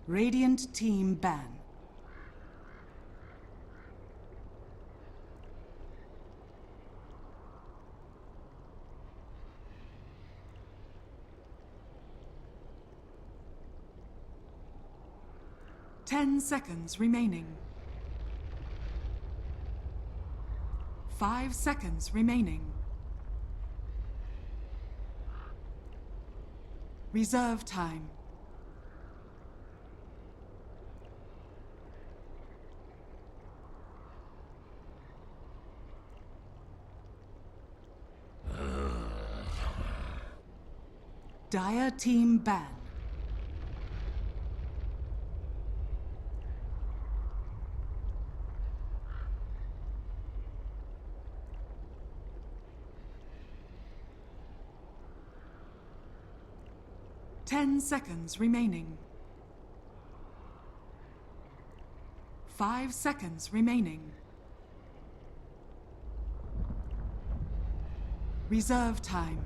Radiant team ban. Ten seconds remaining. 5 seconds remaining. Reserve time. Dire team ban. Ten seconds remaining. 5 seconds remaining. Reserve time.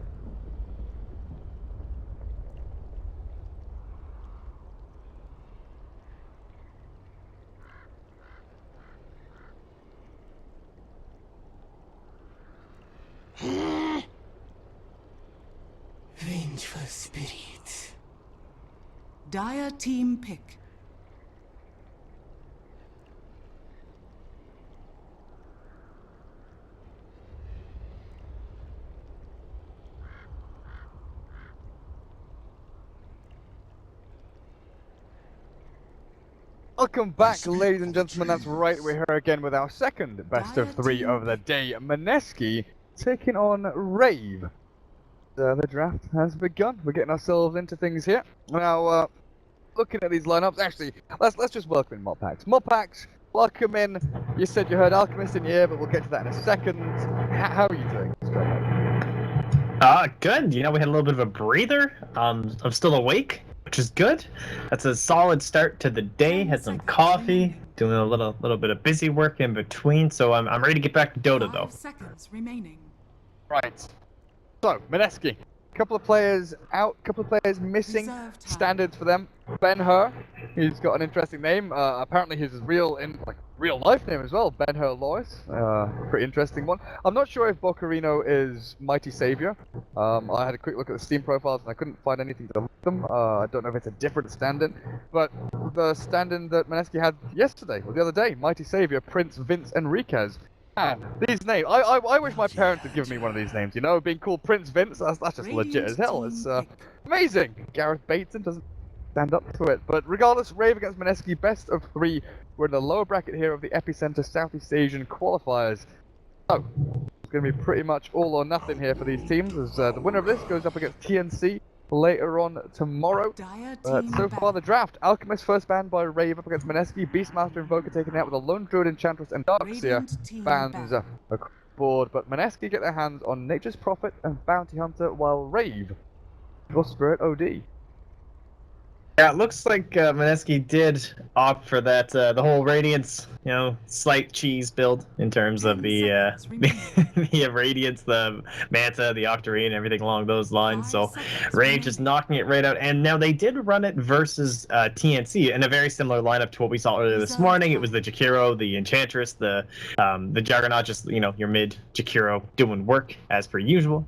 Vengeful spirit. Dire team pick. Welcome back, ladies and gentlemen. That's right, we're here again with our second best of three of the day. Mineski taking on Rave. The draft has begun. We're getting ourselves into things here. Now, looking at these lineups, actually, let's just welcome in Mopax. Mopax, welcome in. You said you heard Alchemist in your ear, but we'll get to that in a second. How are you doing? Good. You know, we had a little bit of a breather. I'm still awake, which is good. That's a solid start to the day. Had some coffee, doing a little bit of busy work in between. So I'm ready to get back to Dota though. 5 seconds remaining. Right. So, Mineski. Couple of players out, couple of players missing. Standards for them. Ben-Hur, he's got an interesting name. Apparently his real life name as well, Ben-Hur Lois. Pretty interesting one. I'm not sure if Bocarino is Mighty Savior. I had a quick look at the Steam profiles and I couldn't find anything to link them. I don't know if it's a different stand-in, but the stand-in that Mineski had yesterday or the other day, Mighty Savior, Prince Vince Enriquez. Man, these names, I wish my parents had given me one of these names, you know, being called Prince Vince, that's just legit as hell. It's amazing. Gareth Bateson doesn't stand up to it, but regardless, Rave against Mineski, best of 3. We're in the lower bracket here of the EPICENTER Southeast Asian qualifiers. So, it's going to be pretty much all or nothing here for these teams, as the winner of this goes up against TNC later on tomorrow. So far the draft, Alchemist first banned by Rave up against Mineski, Beastmaster Invoker taken out with a Lone Druid, Enchantress and Darkseer bans across the board, but Mineski get their hands on Nature's Prophet and Bounty Hunter, while Rave for Spirit OD. Yeah, it looks like Mineski did opt for that, the whole Radiance, you know, slight cheese build in terms of the the Radiance, the Manta, the Octarine, and everything along those lines. So Rave just knocking it right out. And now they did run it versus TNC in a very similar lineup to what we saw earlier this morning. It was the Jakiro, the Enchantress, the Juggernaut, just, you know, your mid Jakiro doing work as per usual.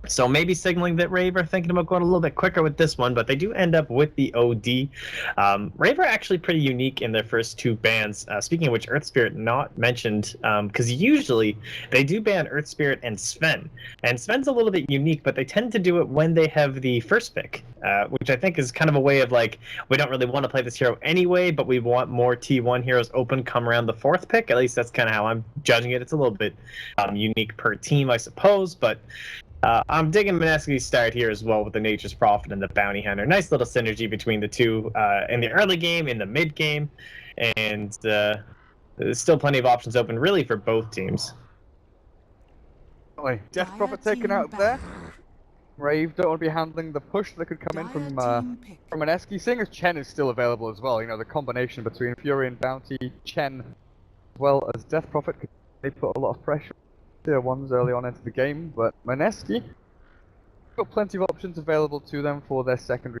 So maybe signaling that Rave are thinking about going a little bit quicker with this one, but they do end up with the OD. Rave are actually pretty unique in their first 2 bans. Speaking of which, Earth Spirit not mentioned, because usually they do ban Earth Spirit and Sven. And Sven's a little bit unique, but they tend to do it when they have the first pick, which I think is kind of a way of like, we don't really want to play this hero anyway, but we want more T1 heroes open come around the 4th pick. At least that's kind of how I'm judging it. It's a little bit unique per team, I suppose, but I'm digging Mineski's start here as well with the Nature's Prophet and the Bounty Hunter. Nice little synergy between the two in the early game, in the mid game, and there's still plenty of options open really for both teams. Death Prophet taken out there. Rave don't want to be handling the push that could come in from Mineski, seeing as Chen is still available as well. You know, the combination between Fury and Bounty, Chen, as well as Death Prophet, they put a lot of pressure tier 1s early on into the game, but Mineski got plenty of options available to them for their secondary.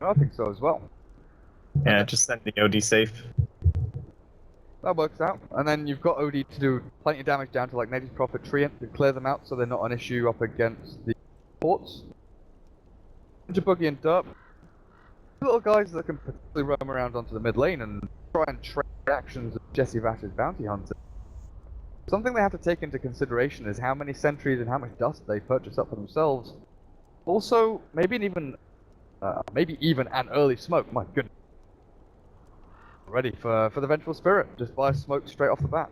I think so as well. Yeah, just send the OD safe. That works out. And then you've got OD to do plenty of damage down to like Nature's Prophet Treant to clear them out so they're not an issue up against the ports. Boogie and Derp. Little guys that can potentially roam around onto the mid lane and try and trade actions of Jesse Vash's Bounty Hunter. Something they have to take into consideration is how many sentries and how much dust they purchase up for themselves. Also, maybe even an early smoke. My goodness. Ready for the Vengeful Spirit. Just buy smoke straight off the bat.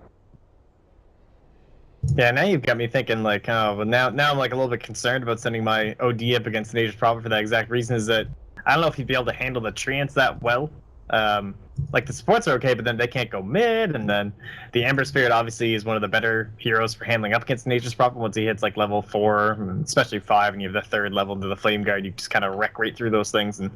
Yeah, now you've got me thinking like, oh, but now I'm like a little bit concerned about sending my OD up against Nature's Prophet for that exact reason. Is that I don't know if he'd be able to handle the treants that well. Like the supports are okay, but then they can't go mid, and then the Ember Spirit obviously is one of the better heroes for handling up against Nature's Prophet. Once he hits like level 4, especially 5, and you have the 3rd level into the Flame Guard, you just kind of wreck right through those things and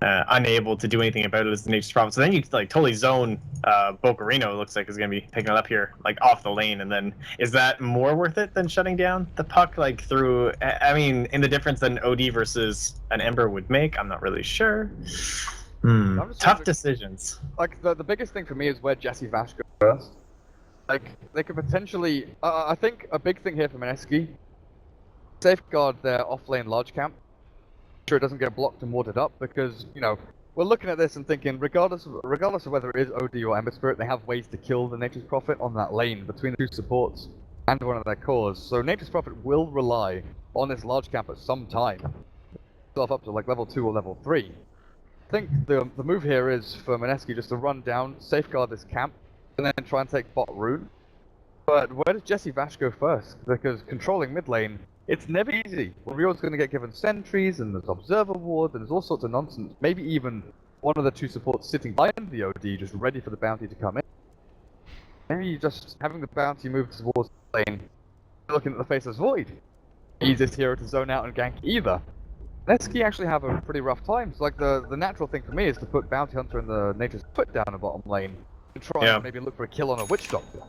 unable to do anything about it as the Nature's Prophet. So then you like totally zone bo3. Looks like is going to be picking it up here, like off the lane, and then is that more worth it than shutting down the puck like through? I mean, in the difference that an OD versus an Ember would make, I'm not really sure. Tough decisions. Like the biggest thing for me is where Jesse Vash goes first. Like they could potentially, I think a big thing here for Mineski, safeguard their off-lane large camp. Sure, it doesn't get blocked and warded up because we're looking at this and thinking, regardless of whether it is OD or Ember Spirit, they have ways to kill the Nature's Prophet on that lane between the two supports and one of their cores. So Nature's Prophet will rely on this large camp at some time, up to like level 2 or level 3. I think the move here is for Mineski just to run down, safeguard this camp, and then try and take bot root. But where does Jesse Vash go first? Because controlling mid lane, it's never easy. Rio's going to get given sentries, and there's observer ward, and there's all sorts of nonsense. Maybe even one of the two supports sitting behind the OD, just ready for the bounty to come in. Maybe just having the bounty move towards the lane, looking at the Faceless Void. Easiest hero to zone out and gank either. Mineski actually have a pretty rough time. So like the natural thing for me is to put Bounty Hunter and the Nature's Foot down the bottom lane and try and maybe look for a kill on a Witch Doctor.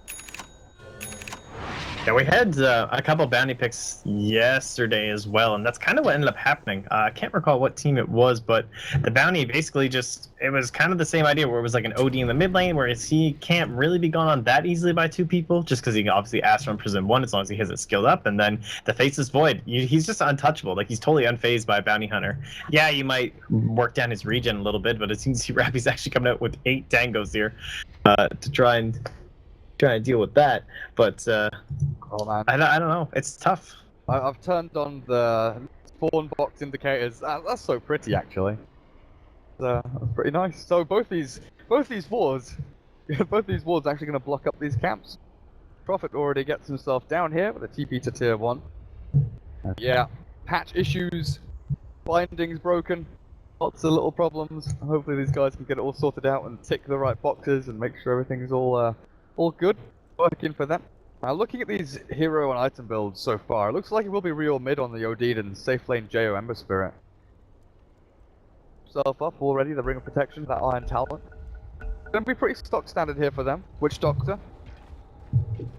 Yeah, we had a couple bounty picks yesterday as well, and that's kind of what ended up happening. I can't recall what team it was, but the bounty basically it was kind of the same idea where it was like an OD in the mid lane, whereas he can't really be gone on that easily by 2 people, just because he can obviously ask from Prison 1 as long as he has it skilled up, and then the Faceless Void, he's just untouchable. Like, he's totally unfazed by a bounty hunter. Yeah, you might work down his regen a little bit, but it seems to see Rappy's actually coming out with 8 tangos here to try and deal with that, but oh man, I don't know. It's tough. I've turned on the spawn box indicators. That's so pretty, actually. That's pretty nice. So both these wards, both these wards actually going to block up these camps. Prophet already gets himself down here with a TP to tier 1. Yeah, patch issues, bindings broken, lots of little problems. Hopefully these guys can get it all sorted out and tick the right boxes and make sure everything's all good, working for them. Now looking at these hero and item builds so far, it looks like it will be real mid on the OD and safe lane JO Ember Spirit. Self up already, the Ring of Protection, that Iron Talent. Gonna be pretty stock standard here for them. Witch Doctor.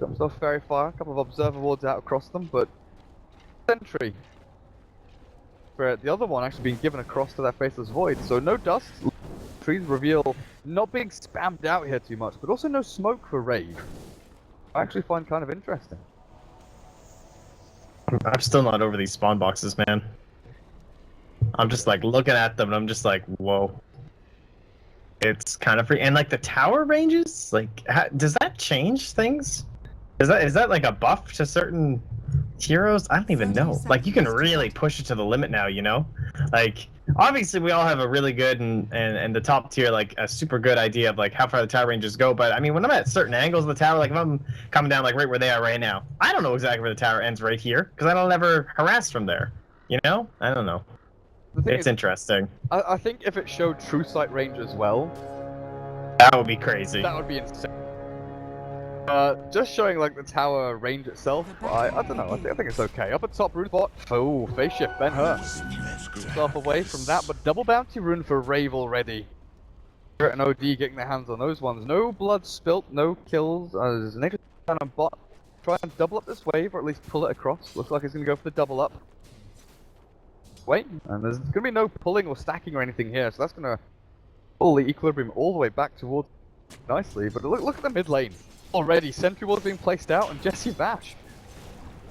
Got himself Fairy Fire, a couple of Observer Wards out across them, but Sentry. Spirit, the other one actually being given across to that Faceless Void, so no dust. Trees reveal not being spammed out here too much, but also no smoke for Rave. I actually find kind of interesting. I'm still not over these spawn boxes, man. I'm just like looking at them and I'm just like, whoa. It's kind of free. And like the tower ranges, like, does that change things? Is that like a buff to certain heroes? I don't even know. Like, you can really push it to the limit now, you know? Like, obviously we all have a really good and the top tier, like a super good idea of like how far the tower ranges go, but I mean, when I'm at certain angles of the tower, like if I'm coming down like right where they are right now, I don't know exactly where the tower ends right here, because I don't ever harass from there, you know? I don't know. It's interesting. I think if it showed true sight range as well, that would be crazy. That would be insane. Just showing like the tower range itself, I don't know, I think it's okay. Up at top, rune spot. Oh, face shift, Ben-Hur. Himself away from that, but double bounty rune for Rave already. And OD getting their hands on those ones. No blood spilt, no kills. There's an down on bot. Try and double up this wave, or at least pull it across. Looks like he's going to go for the double up. way, and there's going to be no pulling or stacking or anything here, so that's going to pull the equilibrium all the way back towards nicely. But look at the mid lane. Already, sentry ward being placed out, and Jesse Bash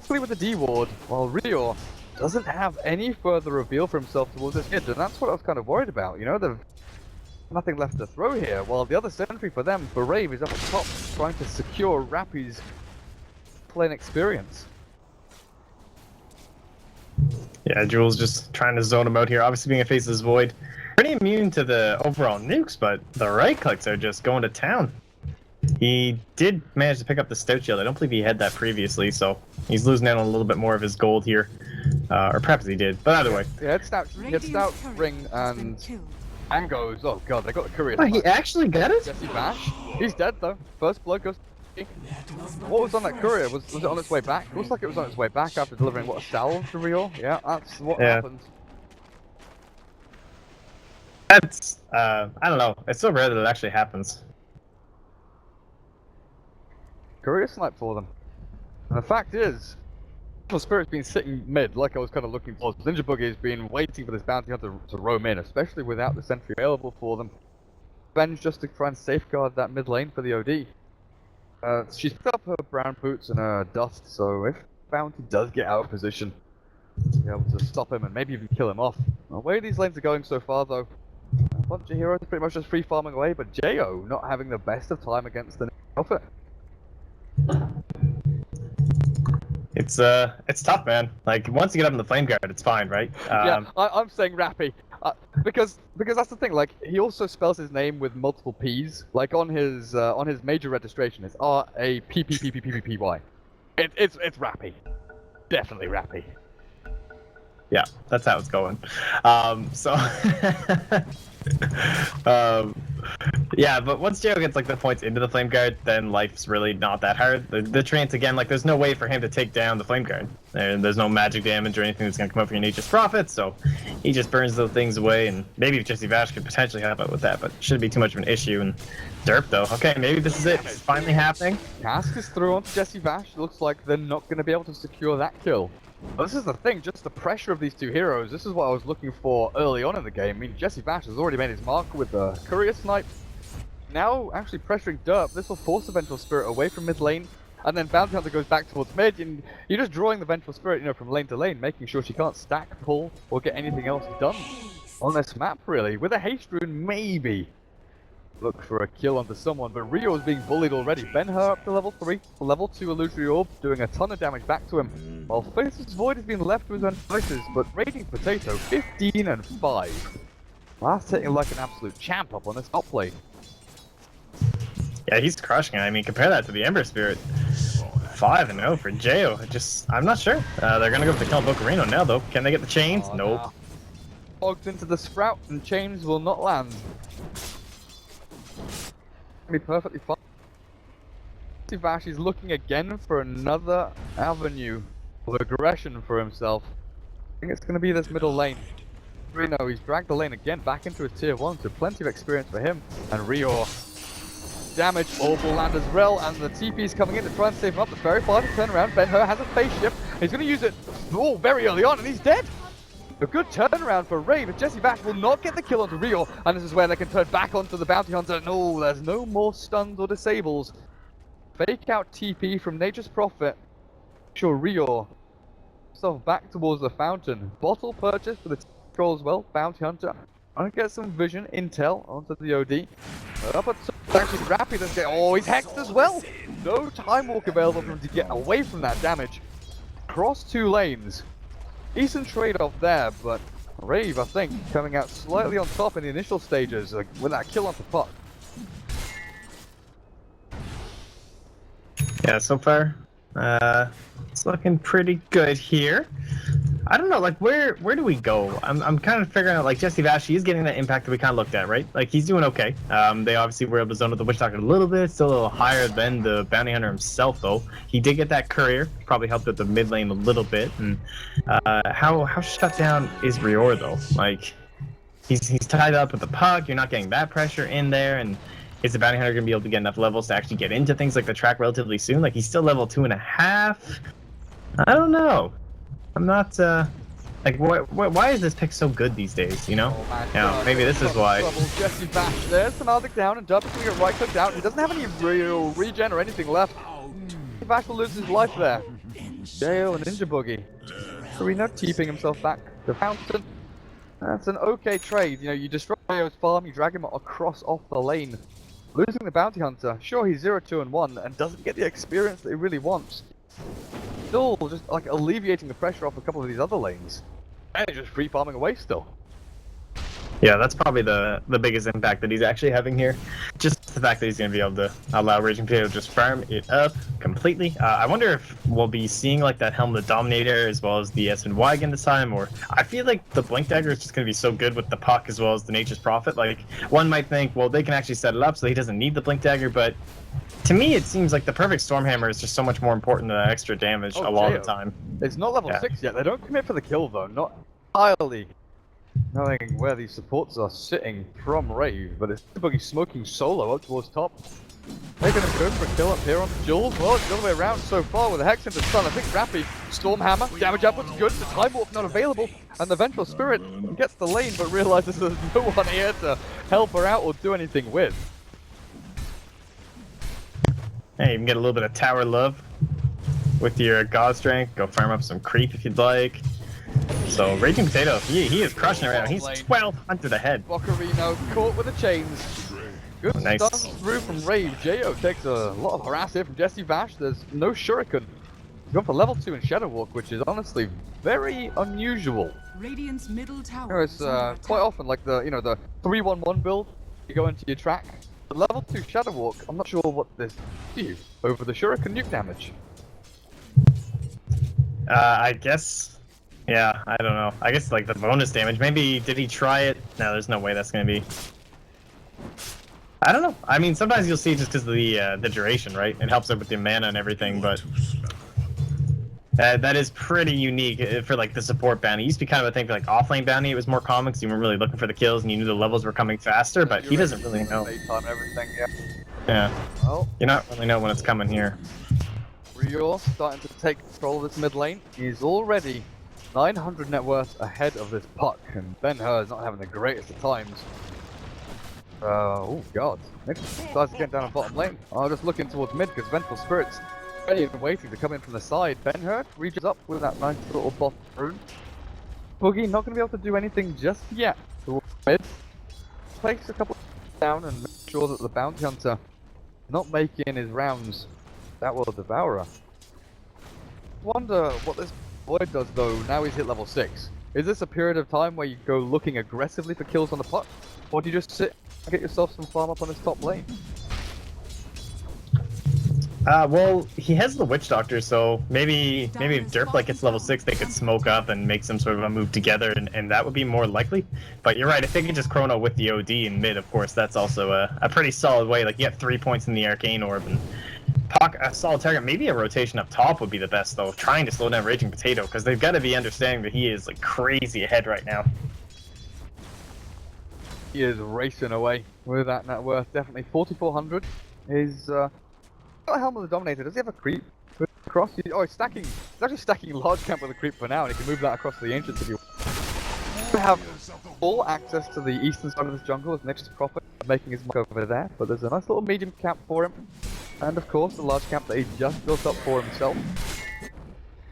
with the D ward, while Rio doesn't have any further reveal for himself towards this mid, and that's what I was kind of worried about. You know, they've nothing left to throw here, while the other sentry for them, for Rave, is up at top, trying to secure Rappy's playing experience. Yeah, Jules just trying to zone him out here. Obviously being a Faceless Void. Pretty immune to the overall nukes, but the right clicks are just going to town. He did manage to pick up the Stout Shield. I don't believe he had that previously, so he's losing out on a little bit more of his gold here. Or perhaps he did, but either way. Yeah, it's Stout Ring and goes. Oh god, they got the courier. Oh, he actually got it? Jesse Bash. He's dead though. First blood goes. What was on that courier? Was it on its way back? Looks like it was on its way back after delivering what, a salve to Rio? Yeah, that's what happened. That's I don't know. It's so rare that it actually happens. Courier snipe for them. And the fact is, Spirit's been sitting mid, like I was kind of looking for. Ninja Boogie has been waiting for this bounty hunter to roam in, especially without the sentry available for them. Ben's just to try and safeguard that mid lane for the OD. She's picked up her brown boots and her dust, so if bounty does get out of position, be able to stop him and maybe even kill him off. The way these lanes are going so far, though, a bunch of heroes pretty much just free farming away, but Jo not having the best of time against the Prophet. It's tough, man. Like, once you get up in the flame guard, it's fine, right? Yeah, I'm saying Rappy, because that's the thing. Like, he also spells his name with multiple P's. Like on his major registration, it's RAPPPPPPY. It's Rappy, definitely Rappy. Yeah, that's how it's going. Yeah, but once Jo gets like the points into the flame guard, then life's really not that hard. The trance again, like there's no way for him to take down the flame guard. There's no magic damage or anything that's gonna come up for your Nature's Prophet, so he just burns those things away. And maybe Jesse Vash could potentially help out with that, but shouldn't be too much of an issue. And Derp though, okay, maybe this is it. It's finally happening. Cask is through onto Jesse Vash. Looks like they're not gonna be able to secure that kill. Well, this is the thing, just the pressure of these two heroes. This is what I was looking for early on in the game. I mean, Jesse Bash has already made his mark with the courier snipe. Now, actually pressuring Derp, this will force the Vengeful Spirit away from mid lane, and then Bounty Hunter goes back towards mid, and you're just drawing the Vengeful Spirit, you know, from lane to lane, making sure she can't stack, pull, or get anything else done on this map, really. With a haste rune, maybe look for a kill onto someone, but Rio is being bullied already. Ben-Hur up to level 3, level 2 Illusory Orb, doing a ton of damage back to him, while Faceless Void has been left with his own devices, but Raging Potato, 15 and 5. Last hitting like an absolute champ up on this top lane. Yeah, he's crushing it. I mean, compare that to the Ember Spirit. 5-0 for Jo. I'm not sure. They're gonna go with the Count Bocarino now, though. Can they get the chains? Oh, nope. Nah. Bogged into the Sprout, and chains will not land. Be perfectly fine. Vash is looking again for another avenue of aggression for himself. I think it's going to be this middle lane. Reno, he's dragged the lane again back into his tier 1, so plenty of experience for him. And Rio, damage, orb will land as well, and the TP's coming in to try and save him up. The very far to turn around. Ben-Hur has a phase shift. He's going to use it very early on, and he's dead. A good turnaround for Rave, but Jesse Bash will not get the kill onto Rio, and this is where they can turn back onto the Bounty Hunter. No, there's no more stuns or disables. Fake out TP from Nature's Prophet. Sure, Rio himself back towards the fountain. Bottle purchase for the troll as well. Bounty Hunter. I'm gonna get some vision intel onto the OD. Up at actually Rappy doesn't get. Oh, he's hexed as well. No time walk available for him to get away from that damage. Cross 2 lanes. Decent trade-off there, but Rave, I think, coming out slightly on top in the initial stages with that kill onto Puck. Yeah, so far, it's looking pretty good here. I don't know, like, where do we go? I'm kind of figuring out, like, Jesse Vash, he's getting that impact that we kind of looked at, right? Like, he's doing okay. They obviously were able to zone with the Witch Doctor a little bit, still a little higher than the Bounty Hunter himself, though. He did get that courier, probably helped with the mid lane a little bit. And how shut down is Rior, though? Like, he's tied up with the Puck, you're not getting that pressure in there, and is the Bounty Hunter going to be able to get enough levels to actually get into things like the track relatively soon? Like, he's still level 2.5. I don't know. I'm not Like, why is this pick so good these days, you know? Oh, man. Yeah, maybe this is why. Trouble. Jesse Bash, there's the Maldic down, and Dub's going to get right clicked out. He doesn't have any real regen or anything left. Bash will lose his life there. Jail and Ninja Boogie. Serena keeping himself back. The Fountain. That's an okay trade. You know, you destroy Jail's farm, you drag him across off the lane. Losing the Bounty Hunter. Sure, he's 0-2-1 and doesn't get the experience that he really wants. Still just like alleviating the pressure off a couple of these other lanes. And he's just free farming away still. Yeah, that's probably the biggest impact that he's actually having here. Just the fact that he's going to be able to allow Raging Potato to just farm it up completely. I wonder if we'll be seeing like that Helm of the Dominator as well as the SNY again this time, or I feel like the Blink Dagger is just going to be so good with the Puck as well as the Nature's Prophet. Like, one might think, well, they can actually set it up so he doesn't need the Blink Dagger, but to me it seems like the perfect Stormhammer is just so much more important than that extra damage a lot of the time. It's not level 6 yet. They don't commit for the kill though, not entirely. Knowing where these supports are sitting from Rave, but it's Boogie smoking solo up towards top. They're going to go for a kill up here on Jules. Well, it's the other way around so far with the Hex into stun. I think Rappy, Stormhammer, damage output's good, the Time Warp not available, and the Vengeful Spirit gets the lane but realizes there's no one here to help her out or do anything with. Hey, you can get a little bit of tower love with your God Strength. Go farm up some creep if you'd like. So, Raging Potato, he is crushing it right now. He's 1,200 ahead. Bocarino caught with the chains. Good Nice. stun through from Rave. Jo takes a lot of harass here from Jesse Bash. There's no Shuriken. Going for level 2 in Shadow Walk, which is honestly very unusual. Radiant's middle tower. You know, it's quite often like the 3-1-1 build. You go into your track. The level 2 Shadow Walk, I'm not sure what this do you over the Shuriken nuke damage. I guess. Yeah, I don't know. I guess like the bonus damage. Maybe did he try it? No, there's no way that's gonna be. I don't know. I mean, sometimes you'll see just because of the duration, right? It helps out with the mana and everything, but that is pretty unique for like the support bounty. It used to be kind of a thing for like offlane bounty. It was more common because you weren't really looking for the kills and you knew the levels were coming faster. But he doesn't really know. Time, everything, yeah. Yeah. Well, You not really know when it's coming here. Rior starting to take control of this mid lane. He's already 900 net worth ahead of this Puck, and Ben Hur is not having the greatest of times. Oh god. Next starts to get down on bottom lane. Oh, just looking towards mid because Vengeful Spirit's ready and waiting to come in from the side. Ben Hur reaches up with that nice little buff rune. Boogie not going to be able to do anything just yet. Towards mid. Takes a couple down and make sure that the Bounty Hunter not making his rounds. That will devour her. Wonder what this Void does though, now he's hit level 6. Is this a period of time where you go looking aggressively for kills on the Puck? Or do you just sit and get yourself some farm up on his top lane? Well, he has the Witch Doctor, so maybe if Derp like gets level 6, they could smoke up and make some sort of a move together, and that would be more likely. But you're right, if they could just Chrono with the OD in mid, of course, that's also a pretty solid way. Like, you have 3 points in the Arcane Orb, and Puck, a solid target. Maybe a rotation up top would be the best, though, trying to slow down Raging Potato, because they've got to be understanding that he is, like, crazy ahead right now. He is racing away with that net worth, definitely. 4,400 is, got a Helm of the Dominator. Does he have a creep across? Oh, he's stacking. He's actually stacking large camp with a creep for now, and he can move that across the Ancients if you want. We have full access to the eastern side of this jungle as Nature's Prophet, making his mark over there, but there's a nice little medium camp for him. And of course, the large camp that he just built up for himself.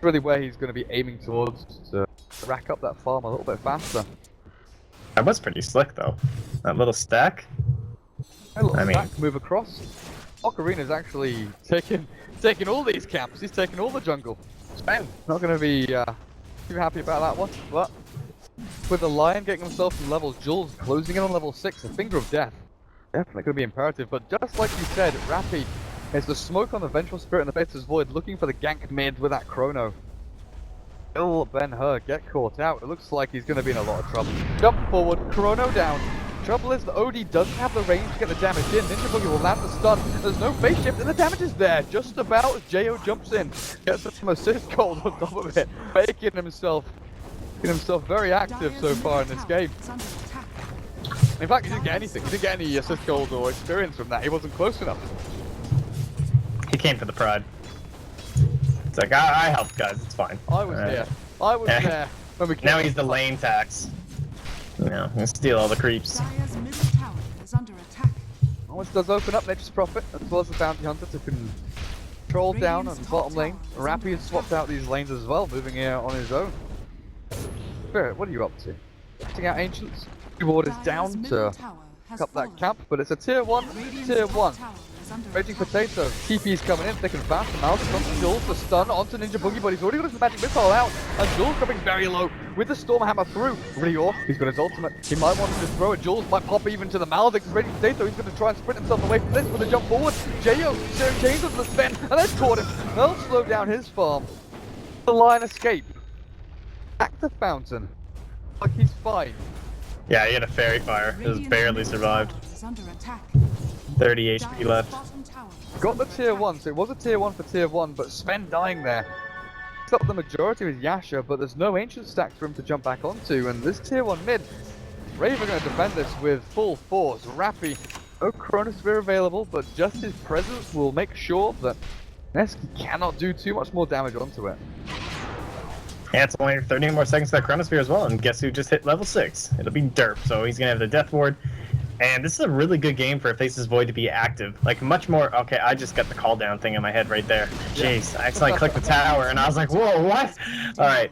Really where he's going to be aiming towards to rack up that farm a little bit faster. That was pretty slick, though. That little stack. A little stack move across. Ocarina's actually taking all these camps. He's taking all the jungle. Span not going to be too happy about that one. But with the Lion getting himself some levels, Jules closing in on level 6, a Finger of Death. Definitely going to be imperative. But just like you said, Rappy is the smoke on the Vengeful Spirit and the Faceless Void, looking for the gank mid with that Chrono. Will Ben Hur get caught out? It looks like he's going to be in a lot of trouble. Jump forward, Chrono down. Trouble is the OD doesn't have the range to get the damage in. Ninja Boogie will land the stun. There's no phase shift and the damage is there. Just about as Jo jumps in. Gets some assist gold on top of it. Making himself very active so far in this game. In fact, he didn't get anything. He didn't get any assist gold or experience from that. He wasn't close enough. He came for the pride. It's like, I helped, guys. It's fine. I was here. I was there. When we Now he's the lane tax. You know, and steal all the creeps. Dire's middle tower is under attack. Once does open up Nature's Prophet, as well as the Bounty Hunter to control down on the bottom lane. Rappy has swapped out these lanes as well, moving here on his own. Spirit, what are you up to? Taking out Ancients. Reward is down to up that camp, but it's a tier 1, tier 1. Raging Potato, TP's coming in thick and fast, and Mouse comes to Jules, the stun onto Ninja Boogie, but he's already got his magic missile out, and Jules dropping very low with the Storm Hammer through. Rior, he's got his ultimate, he might want to just throw it, Jules might pop even to the Maledict, Raging Potato, he's going to try and sprint himself away from this with a jump forward. Jo, Sharing Chains of the spin, and they've caught him, they'll slow down his farm. The Lion escape. Active Fountain, like he's fine. Yeah, he had a Fairy Fire. It was barely survived. 30 HP left. Got the tier 1, so it was a tier 1 for tier 1, but Sven dying there. Stopped the majority of his Yasha, but there's no ancient stack for him to jump back onto, and this tier 1 mid, Rave are going to defend this with full force. Rappy, no Chronosphere available, but just his presence will make sure that Mineski cannot do too much more damage onto it. Yeah, it's only 30 more seconds to that Chronosphere as well, and guess who just hit level 6? It'll be Derp, so he's gonna have the Death Ward. And this is a really good game for Faceless Void to be active. Like, much more... Okay, I just got the call down thing in my head right there. Jeez, I accidentally clicked the tower, and I was like, whoa, what? Alright,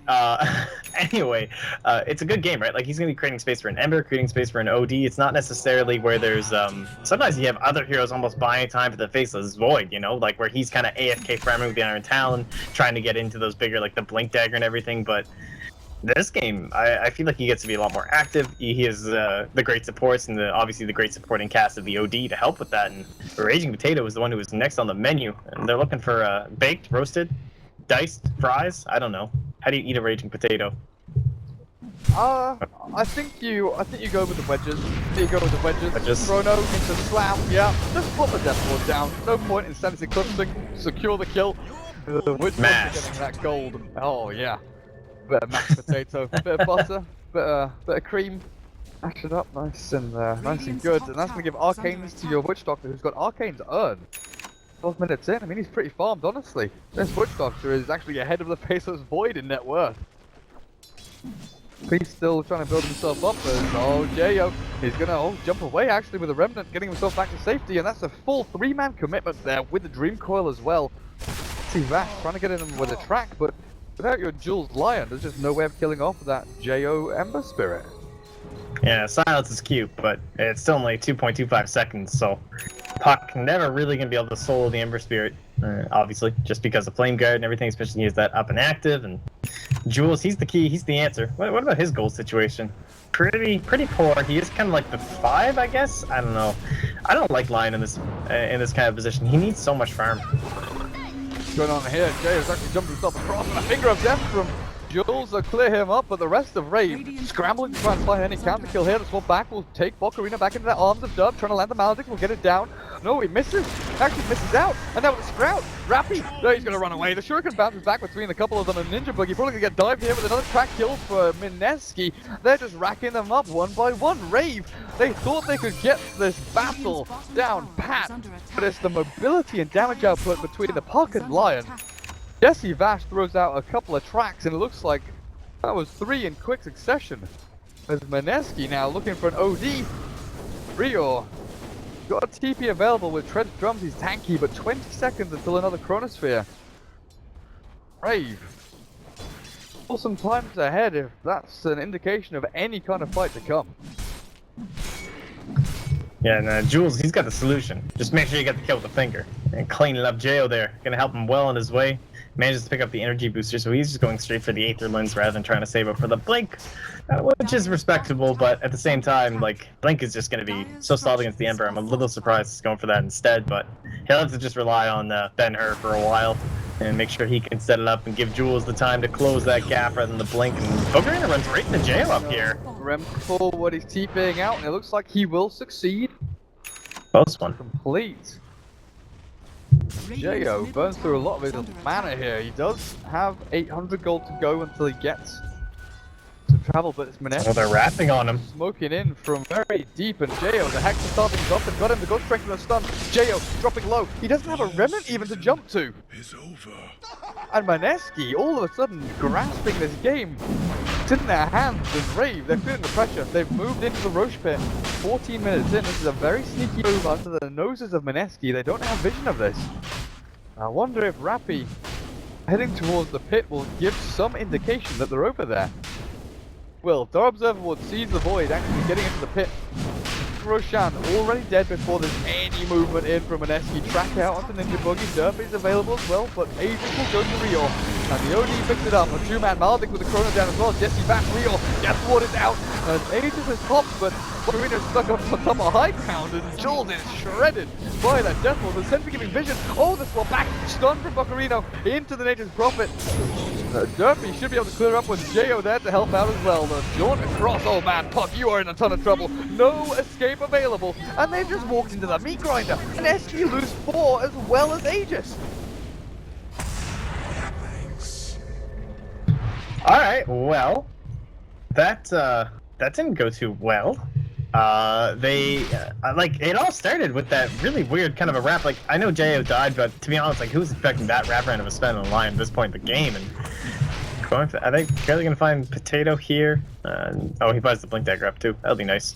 anyway, it's a good game, right? Like, he's going to be creating space for an Ember, creating space for an OD. It's not necessarily where there's... Sometimes you have other heroes almost buying time for the Faceless Void, you know? Like, where he's kind of AFK farming with the Iron Talon, trying to get into those bigger, like, the Blink Dagger and everything, but... This game, I feel like he gets to be a lot more active. He has the great supports and obviously the great supporting cast of the OD to help with that. And Raging Potato was the one who was next on the menu. And they're looking for baked, roasted, diced, fries. I don't know. How do you eat a Raging Potato? I think you go with the wedges. You go with the wedges. Chrono into slam. Yeah, just put the Death Ward down. No point in sanity eclipsing. Secure the kill. Which one's getting that gold? Oh yeah. Bit of mashed potato, bit of butter, bit of cream, mash it up nice and good, and that's going to give Arcanes to your Witch Doctor, who's got Arcanes earned. 12 minutes in, I mean he's pretty farmed honestly. This Witch Doctor is actually ahead of the Faceless Void in net worth. He's still trying to build himself up, and Jo, he's going to jump away actually with a Remnant, getting himself back to safety, and that's a full 3-man commitment there with the Dream Coil as well. See Vash trying to get in with a track, but without your Jules Lion, there's just no way of killing off that Jo Ember Spirit. Yeah, silence is cute, but it's still only 2.25 seconds, so Puck never really gonna be able to solo the Ember Spirit, obviously, just because of Flame Guard and everything, especially he has that up and active, and Jules, he's the key, he's the answer. What about his gold situation? Pretty poor. He is kind of like the 5, I guess? I don't know. I don't like Lion in this kind of position. He needs so much farm. Going on here, Jay has actually jumped himself across, and a finger of death from Jules to clear him up, but the rest of Rave scrambling to try and find any counter kill here. The swap back will take Bokarina back into that arms of Dub, trying to land the Maledict, will get it down. No, he misses, actually misses out, and now with the Sprout, Rappy, no, he's going to run away. The Shuriken bounces back between a couple of them, and Ninja Boogie probably going to get dived here with another track kill for Mineski. They're just racking them up one by one. Rave, they thought they could get this battle down pat, but it's the mobility and damage output between the Puck and Lion. Jesse Vash throws out a couple of tracks, and it looks like that was 3 in quick succession. As Mineski now looking for an OD. Rior got a TP available with Tread Drums, he's tanky, but 20 seconds until another Chronosphere. Rave. Awesome times ahead if that's an indication of any kind of fight to come. Yeah, and Jules, he's got the solution. Just make sure you get the kill with the finger. And cleaning up Jo there. Gonna help him well on his way. Manages to pick up the energy booster, so he's just going straight for the Aether Lens rather than trying to save up for the Blink. Which is respectable, but at the same time, like, Blink is just gonna be so solid against the Ember. I'm a little surprised he's going for that instead, but he'll have to just rely on Ben-Hur for a while. And make sure he can set it up and give Jules the time to close that gap rather than the Blink. And Bokarina runs right into Jo up here. Rem forward, he's TPing out, and it looks like he will succeed. Close one. Complete. Jo burns through a lot of his mana here. He does have 800 gold to go until he gets to travel, but it's Mineski. Oh, they're wrapping on him. Smoking in from very deep, and Jo, the Hex is starting off and got him. The God Strength and the stun. Jo dropping low. He doesn't have a Remnant even to jump to. It's over. And Mineski all of a sudden grasping this game. It's in their hands, and Rave, they're feeling the pressure. They've moved into the Roche pit. 14 minutes in, this is a very sneaky move under the noses of Mineski. They don't have vision of this. I wonder if Rappy heading towards the pit will give some indication that they're over there. Will, Dar Observer would seize the void, actually getting into the pit. Roshan already dead before there's any movement in from Mineski. Track out onto Ninja Boogie. Derpy's available as well, but Aegis will go to Rio. And the OD picks it up. A two-man Maldic with the Chrono down as well. Jesse back, Rio. Death Ward is out. And Aegis is popped, but Marina's stuck up on top of high ground. And Jules is shredded by that Death Ward. The Sentry giving vision. Oh, the swap back. Stun from Bocarino into the Nature's Prophet. Derpy should be able to clear up with Jo there to help out as well. The jaunt across. Oh man, Puck, you are in a ton of trouble. No escape available. And they've just walked into the meat grinder. And SG lose 4 as well as Aegis. Alright, well, that didn't go too well. Like, it all started with that really weird kind of a wrap. Like, I know Jo died, but to be honest, like, who's expecting that wrap round of a spin on the line at this point in the game? And are they barely going to find Potato here? Oh, he buys the Blink Dagger up too. That'll be nice.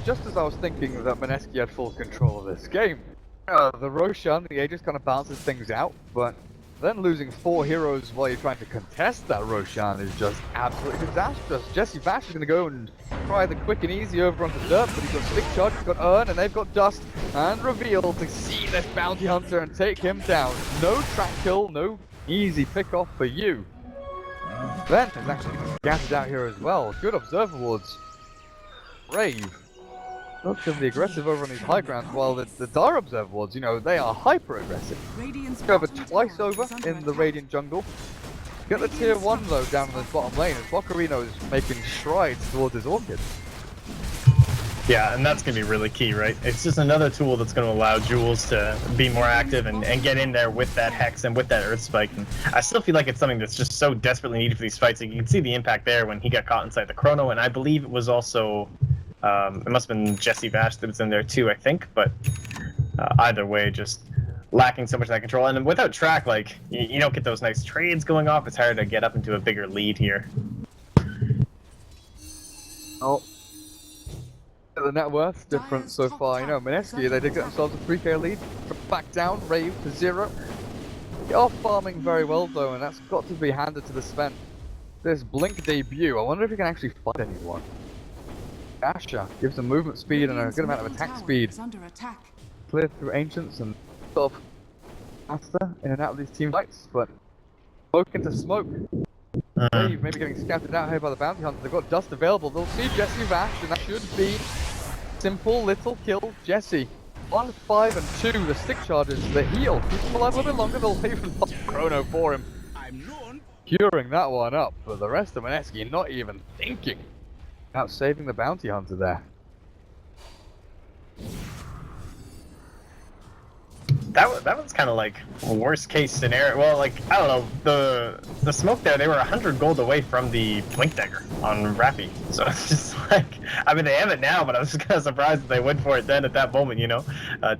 Just as I was thinking that Mineski had full control of this game, the Roshan, the Aegis kind of balances things out, but then losing 4 heroes while you're trying to contest that Roshan is just absolutely disastrous. Jesse Vash is going to go and try the quick and easy over onto Dirt, but he's got Stick Charge, he's got Urn, and they've got Dust and Reveal to see this Bounty Hunter and take him down. No track kill, no easy pick off for you. Then is actually gathered out here as well. Good Observer Wards. Rave. Relatively aggressive over on these high grounds, while the Dar Observer Wards, you know, they are hyper aggressive. Cover twice over in the Radiant jungle. Get the tier 1 though down in this bottom lane as Bocarino is making strides towards his Orchid. Yeah, and that's going to be really key, right? It's just another tool that's going to allow Jules to be more active and get in there with that Hex and with that Earth Spike. And I still feel like it's something that's just so desperately needed for these fights. Like, you can see the impact there when he got caught inside the Chrono, and I believe it was also... it must have been Jesse Vash that was in there too, I think, but either way, just lacking so much of that control. And without track, like, you don't get those nice trades going off. It's hard to get up into a bigger lead here. Oh. The net worth's different so far. You know, Mineski, they did get themselves a 3k lead. Back down, Rave to 0. They are farming very well though, and that's got to be handed to the Sven. This Blink debut, I wonder if he can actually fight anyone. Asher gives them movement speed and a good amount of attack speed. Clear through Ancients and sort of faster in and out of these team fights, but smoke into smoke. Rave maybe getting scouted out here by the Bounty Hunter. They've got Dust available. They'll see Jesse Vash, and that should be simple little kill. Jesse 1, 5, and 2. The Stick Charges, the heal. Keep him alive a little bit longer. They'll even pop Chrono for him. Curing that one up, but the rest of Mineski not even thinking about saving the Bounty Hunter there. That was kind of like a worst case scenario. Well, like, I don't know, the smoke there, they were 100 gold away from the Blink Dagger on Rappy. So it's just like, I mean, they have it now, but I was just kind of surprised that they went for it then at that moment, you know?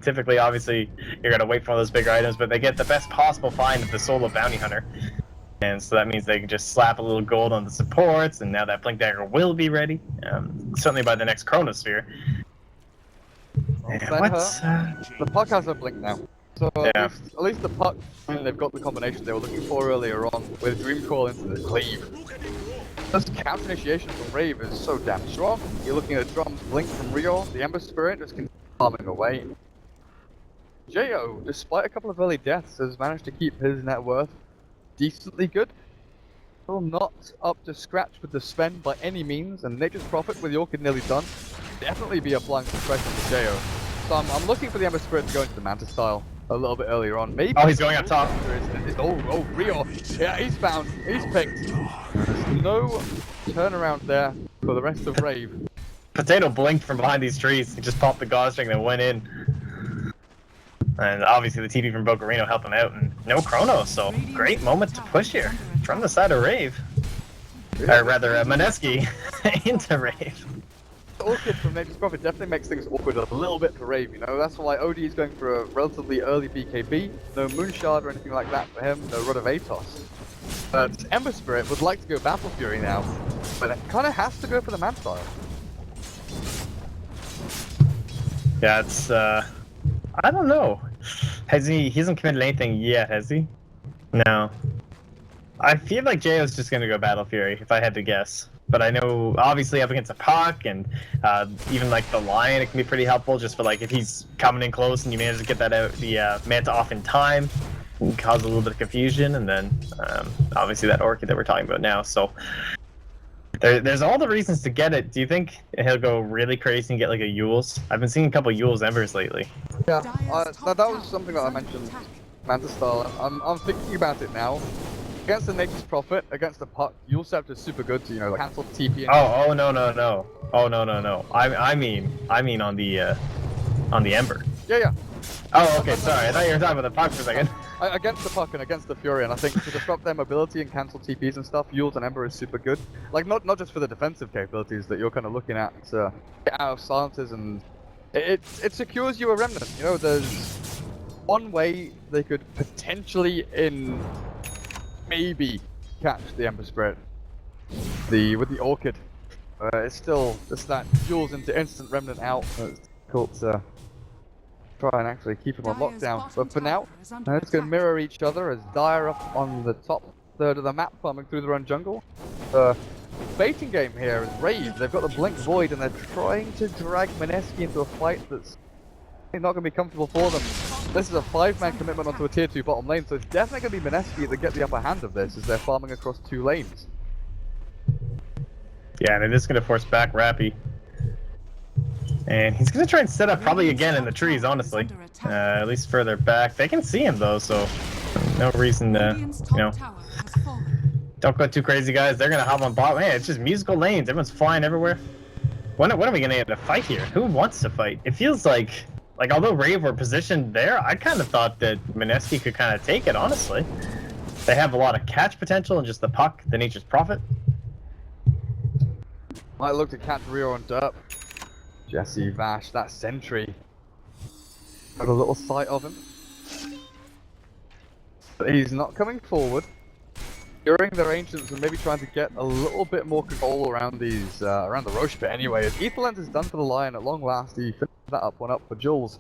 Typically, obviously, you're going to wait for all those bigger items, but they get the best possible find of the solo Bounty Hunter. And so that means they can just slap a little gold on the supports, and now that Blink Dagger will be ready, certainly by the next Chronosphere. The Puck has a Blink now. So yeah. at least the Puck, I mean, they've got the combination they were looking for earlier on with Dream Call into the Cleave. This counter initiation from Rave is so damn strong. You're looking at Drum's Blink from Rio, the Ember Spirit just continues farming away. Jo, despite a couple of early deaths, has managed to keep his net worth decently good. Still not up to scratch with the Sven by any means, and Nature's Prophet with the Orchid nearly done. Definitely be applying some pressure to Jo. So I'm looking for the Ember Spirit to go into the Manta style a little bit earlier on. Maybe. Oh, he's going up top. Oh, Rio. Yeah, he's found. He's picked. There's no turnaround there for the rest of Rave. Potato blinked from behind these trees. He just popped the gauze string and went in. And obviously the TP from Bocarino helped him out. And no Chrono, so great moment to push here from the side of Rave. Or rather, Mineski into Rave. Orchid from Nature's Prophet definitely makes things awkward a little bit for Rave, you know. That's why OD is going for a relatively early BKB. No Moonshard or anything like that for him. No Rod of Atos. But Ember Spirit would like to go Battle Fury now. But it kind of has to go for the man style. Yeah, it's I don't know. He hasn't committed anything yet, has he? No. I feel like Jayo's just gonna go Battle Fury, if I had to guess. But I know, obviously, up against a puck and even like the Lion, it can be pretty helpful just for like if he's coming in close and you manage to get that out, the Manta off in time, it can cause a little bit of confusion. And then obviously that Orchid that we're talking about now. So there's all the reasons to get it. Do you think he'll go really crazy and get like a Yules? I've been seeing a couple Yules Embers lately. Yeah, that was something that I mentioned, Manta style. I'm thinking about it now. Against the Nature's Prophet, against the puck, Yule Scepter is super good to, you know, like cancel TP. Oh no. Oh no. I mean on the Ember. Yeah. Oh, okay, sorry. I thought you were talking about the puck for a second. Against the puck and against the Fury, and I think to disrupt their mobility and cancel TPs and stuff, Yules and Ember is super good. Like, not just for the defensive capabilities that you're kind of looking at, get out of silences, and it secures you a remnant. You know, there's one way they could potentially maybe catch the Ember Spirit. With the Orchid. It's still just that Jules into instant remnant out. It's difficult to try and actually keep him on lockdown. But for now, it's going to mirror each other as Dire up on the top third of the map, farming through their own jungle. The baiting game here is Rave. They've got the Blink Void and they're trying to drag Mineski into a fight that's not going to be comfortable for them. This is a 5-man commitment onto a tier 2 bottom lane, so it's definitely going to be Mineski that get the upper hand of this as they're farming across 2 lanes. Yeah, and it is going to force back Rappy. And he's going to try and set up probably again in the trees, honestly. At least further back. They can see him though, so no reason to, you know. Don't go too crazy, guys. They're going to hop on bot. Man, it's just musical lanes. Everyone's flying everywhere. When are we going to get a fight here? Who wants to fight? It feels like although Rave were positioned there, I kind of thought that Mineski could kind of take it, honestly. They have a lot of catch potential and just the puck, the Nature's Prophet. I looked at catch Rio on Derp. Jesse Vash, that sentry. Got a little sight of him. But he's not coming forward. During their ancients and maybe trying to get a little bit more control around these, around the Roche pit anyway. As Ethelent is done for the Lion at long last, he finished that up, one up for Jules.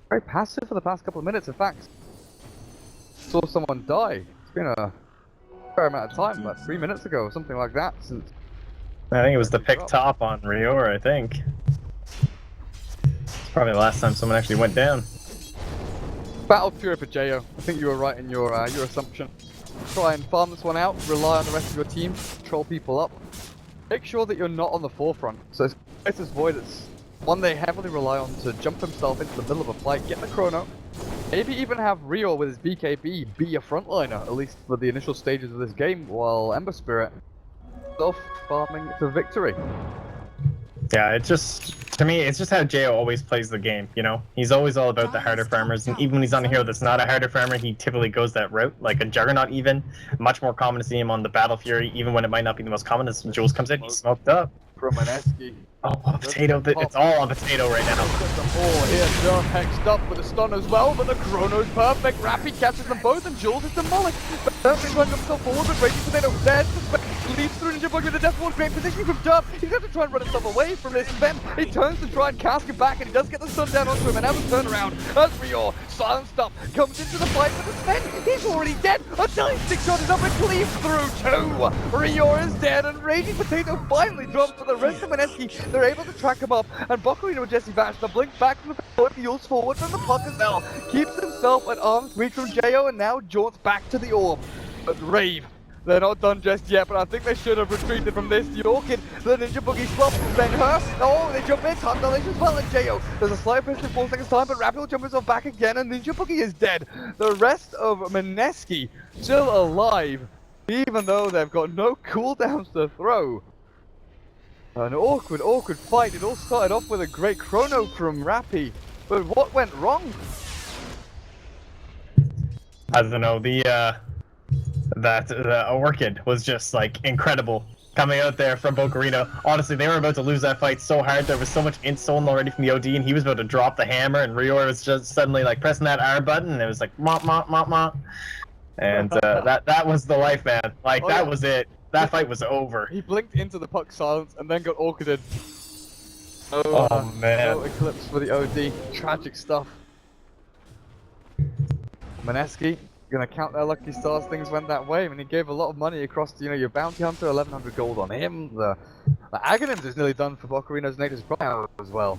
Very passive for the past couple of minutes, in fact. Saw someone die. It's been a fair amount of time, about 3 minutes ago or something like that, since... I think it was the pick top on Rior, I think. It's probably the last time someone actually went down. Battle Fury for Jayo. I think you were right in your assumption. Try and farm this one out, rely on the rest of your team, control people up. Make sure that you're not on the forefront. So it's this Void, it's one they heavily rely on to jump himself into the middle of a fight, get the chrono, maybe even have Rio with his BKB be a frontliner, at least for the initial stages of this game, while Ember Spirit self-farming to victory. Yeah, it's just, to me, it's just how Jayo always plays the game, you know? He's always all about the harder farmers, and even when he's on a hero that's not a harder farmer, he typically goes that route, like a Juggernaut even. Much more common to see him on the Battle Fury, even when it might not be the most common, as Jules comes in, he's smoked up. From Mineski. Oh, Potato, it's all on Potato right now. Here, John hexed up with a stun as well, but the chrono's perfect. Rappy catches them both, and Jules is demolished. Perfect going himself forward, but Raging Potato dead. Leads through Ninja Bug with the Death Ward. Great positioning from Derp. He's got to try and run himself away from this. Then he turns to try and cast him back, and he does get the stun down onto him. And now the turnaround as Rior, silenced up, comes into the fight, but the Sven, he's already dead. A nice 6 shot is up and cleaves through too. Rior is dead, and Raging Potato finally drops for the rest of Mineski. They're able to track him up, and Bocarino with Jesse Vash, the blink back from the forward, heals forward from the puck as well. Keeps himself at arm's reach from Jayo, and now jaunts back to the orb. But Rave, they're not done just yet, but I think they should have retreated from this. The Orchid, the Ninja Boogie swap, then her. Oh, they jump in, top knowledge as well, and Jayo. There's a slight push in 4 seconds time, but Rappy will jump himself back again, and Ninja Boogie is dead. The rest of Mineski still alive, even though they've got no cooldowns to throw. An awkward fight. It all started off with a great chrono from Rappy, but what went wrong? I don't know, the Orchid was just like incredible coming out there from Bocarino. Honestly, they were about to lose that fight so hard. There was so much int stolen already from the OD, and he was about to drop the hammer, and Rior was just suddenly like pressing that R button, and it was like mop mop mop mop. And that was the life, man. Like that was it. that fight was over. He blinked into the puck silence and then got orchided. Oh man. No Eclipse for the OD. Tragic stuff. Mineski gonna count their lucky stars. Things went that way. I mean, he gave a lot of money across, you know, your bounty hunter, 1100 gold on him. The Aghanims is nearly done for Bocarino's Nature's Pride as well.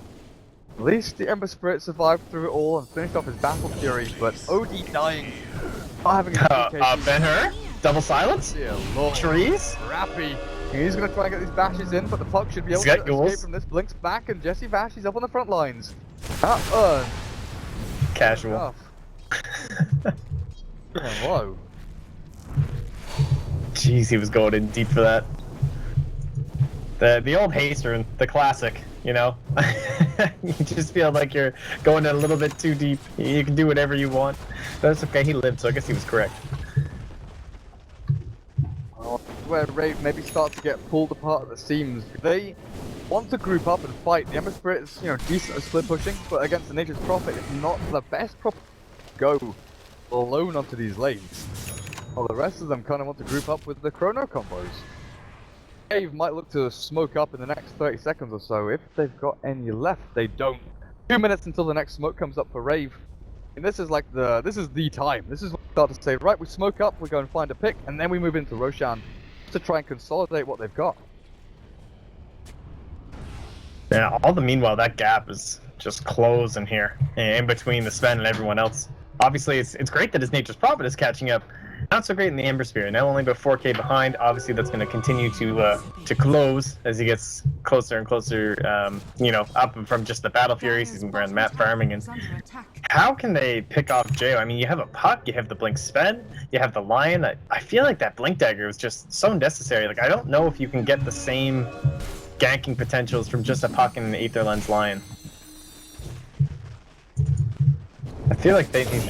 At least the Ember Spirit survived through it all and finished off his Battle Fury, but OD dying. Not having a Ben-Hur? Double silence? Dear Lord. Trees? Rappy. He's gonna try and get these bashes in, but the puck should be able to escape from this. Blinks back and Jesse Vash, he's up on the front lines. Casual. Hello. Jeez, he was going in deep for that. The old haste rune, the classic, you know? You just feel like you're going in a little bit too deep. You can do whatever you want. But it's okay, he lived, so I guess he was correct. Where Rave maybe starts to get pulled apart at the seams. They want to group up and fight. The Ember Spirit is, you know, decent at split pushing, but against the Nature's Prophet, it's not the best go alone onto these lanes. While the rest of them kind of want to group up with the Chrono combos. Rave might look to smoke up in the next 30 seconds or so, if they've got any left. They don't. 2 minutes until the next smoke comes up for Rave. And this is like this is the time. This is what we start to say, right, we smoke up, we go and find a pick, and then we move into Roshan to try and consolidate what they've got. Yeah, all the meanwhile, that gap is just closing here, in between the Sven and everyone else. Obviously, it's great that his Nature's Prophet is catching up. Not so great in the Ember Spirit. Now only about 4k behind. Obviously, that's going to continue to close as he gets closer and closer. You know, up from just the Battle Furies. He's around map farming. And how can they pick off J.O.? I mean, you have a puck, you have the Blink Sven, you have the Lion. I feel like that Blink Dagger was just so necessary. Like, I don't know if you can get the same ganking potentials from just a puck and an Aether Lens Lion. I feel like they need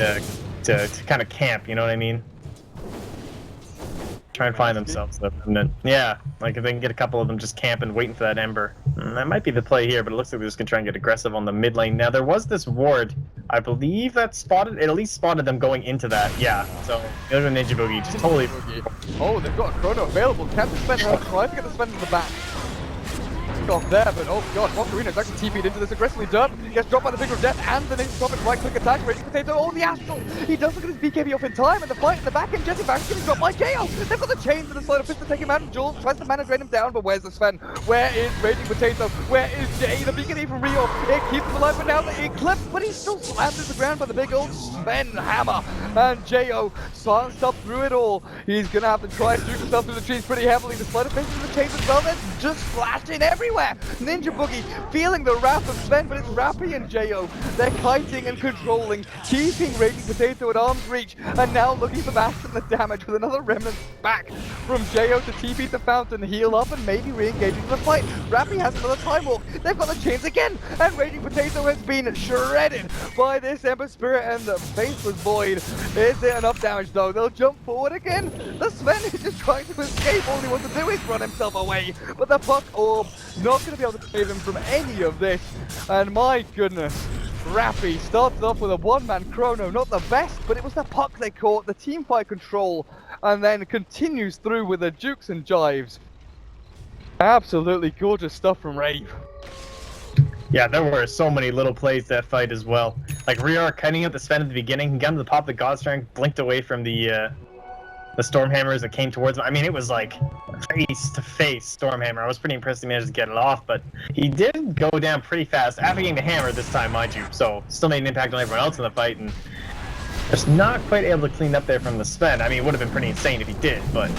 to kind of camp, you know what I mean? Try and find themselves. Yeah, like if they can get a couple of them just camping, waiting for that Ember. That might be the play here, but it looks like they're just going to try and get aggressive on the mid lane. Now, there was this ward, I believe that spotted, it at least spotted them going into that. Yeah, so there's a Ninja Boogie, just totally. Oh, they've got a Chrono available. Captain Sven has tried to get the Sven in the back. Off there, but oh god, Bocarino's actually TP'd into this aggressively. Dub gets dropped by the Figure of Death and the Nature's Prophet right click attack. Raging Potato, oh the Astral! He does look at his BKB off in time, and the fight in the back, and Jesse Bash getting dropped by KO. They've got the chains and the Slider Fist to take him out, and Jules tries to mana drain him down, but where's the Sven? Where is Raging Potato? Where is Jay? The BKB from Rio, it keeps him alive, but now the Eclipse, but he's still slammed to the ground by the big old Sven hammer. And J.O. silenced up through it all. He's gonna have to try and shoot himself through the trees pretty heavily. The Slider Fist and the chains as well, they're just flashing everywhere. Ninja Boogie feeling the wrath of Sven, but it's Rappy and J.O. They're kiting and controlling, keeping Raging Potato at arm's reach, and now looking for Bastion the damage with another remnant back from J.O. to TP the Fountain, heal up, and maybe re-engage into the fight. Rappy has another Time Walk. They've got the chains again, and Raging Potato has been shredded by this Ember Spirit, and the Faceless Void. Is there enough damage though? They'll jump forward again. The Sven is just trying to escape. All he wants to do is run himself away, but the Puck Orb not going to be able to save him from any of this. And my goodness, Rappy started off with a one-man Chrono, not the best, but it was the puck they caught, the team fight control, and then continues through with the jukes and jives. Absolutely gorgeous stuff from Rave. Yeah, there were so many little plays that fight as well. Like Rior cutting out the Sven at the beginning, he got to the pop of the God Strength, blinked away from the Stormhammers that came towards him. I mean, it was like face-to-face Stormhammer. I was pretty impressed he managed to get it off, but he did go down pretty fast after getting the hammer this time, mind you. So, still made an impact on everyone else in the fight, and just not quite able to clean up there from the Sven. I mean, it would have been pretty insane if he did, but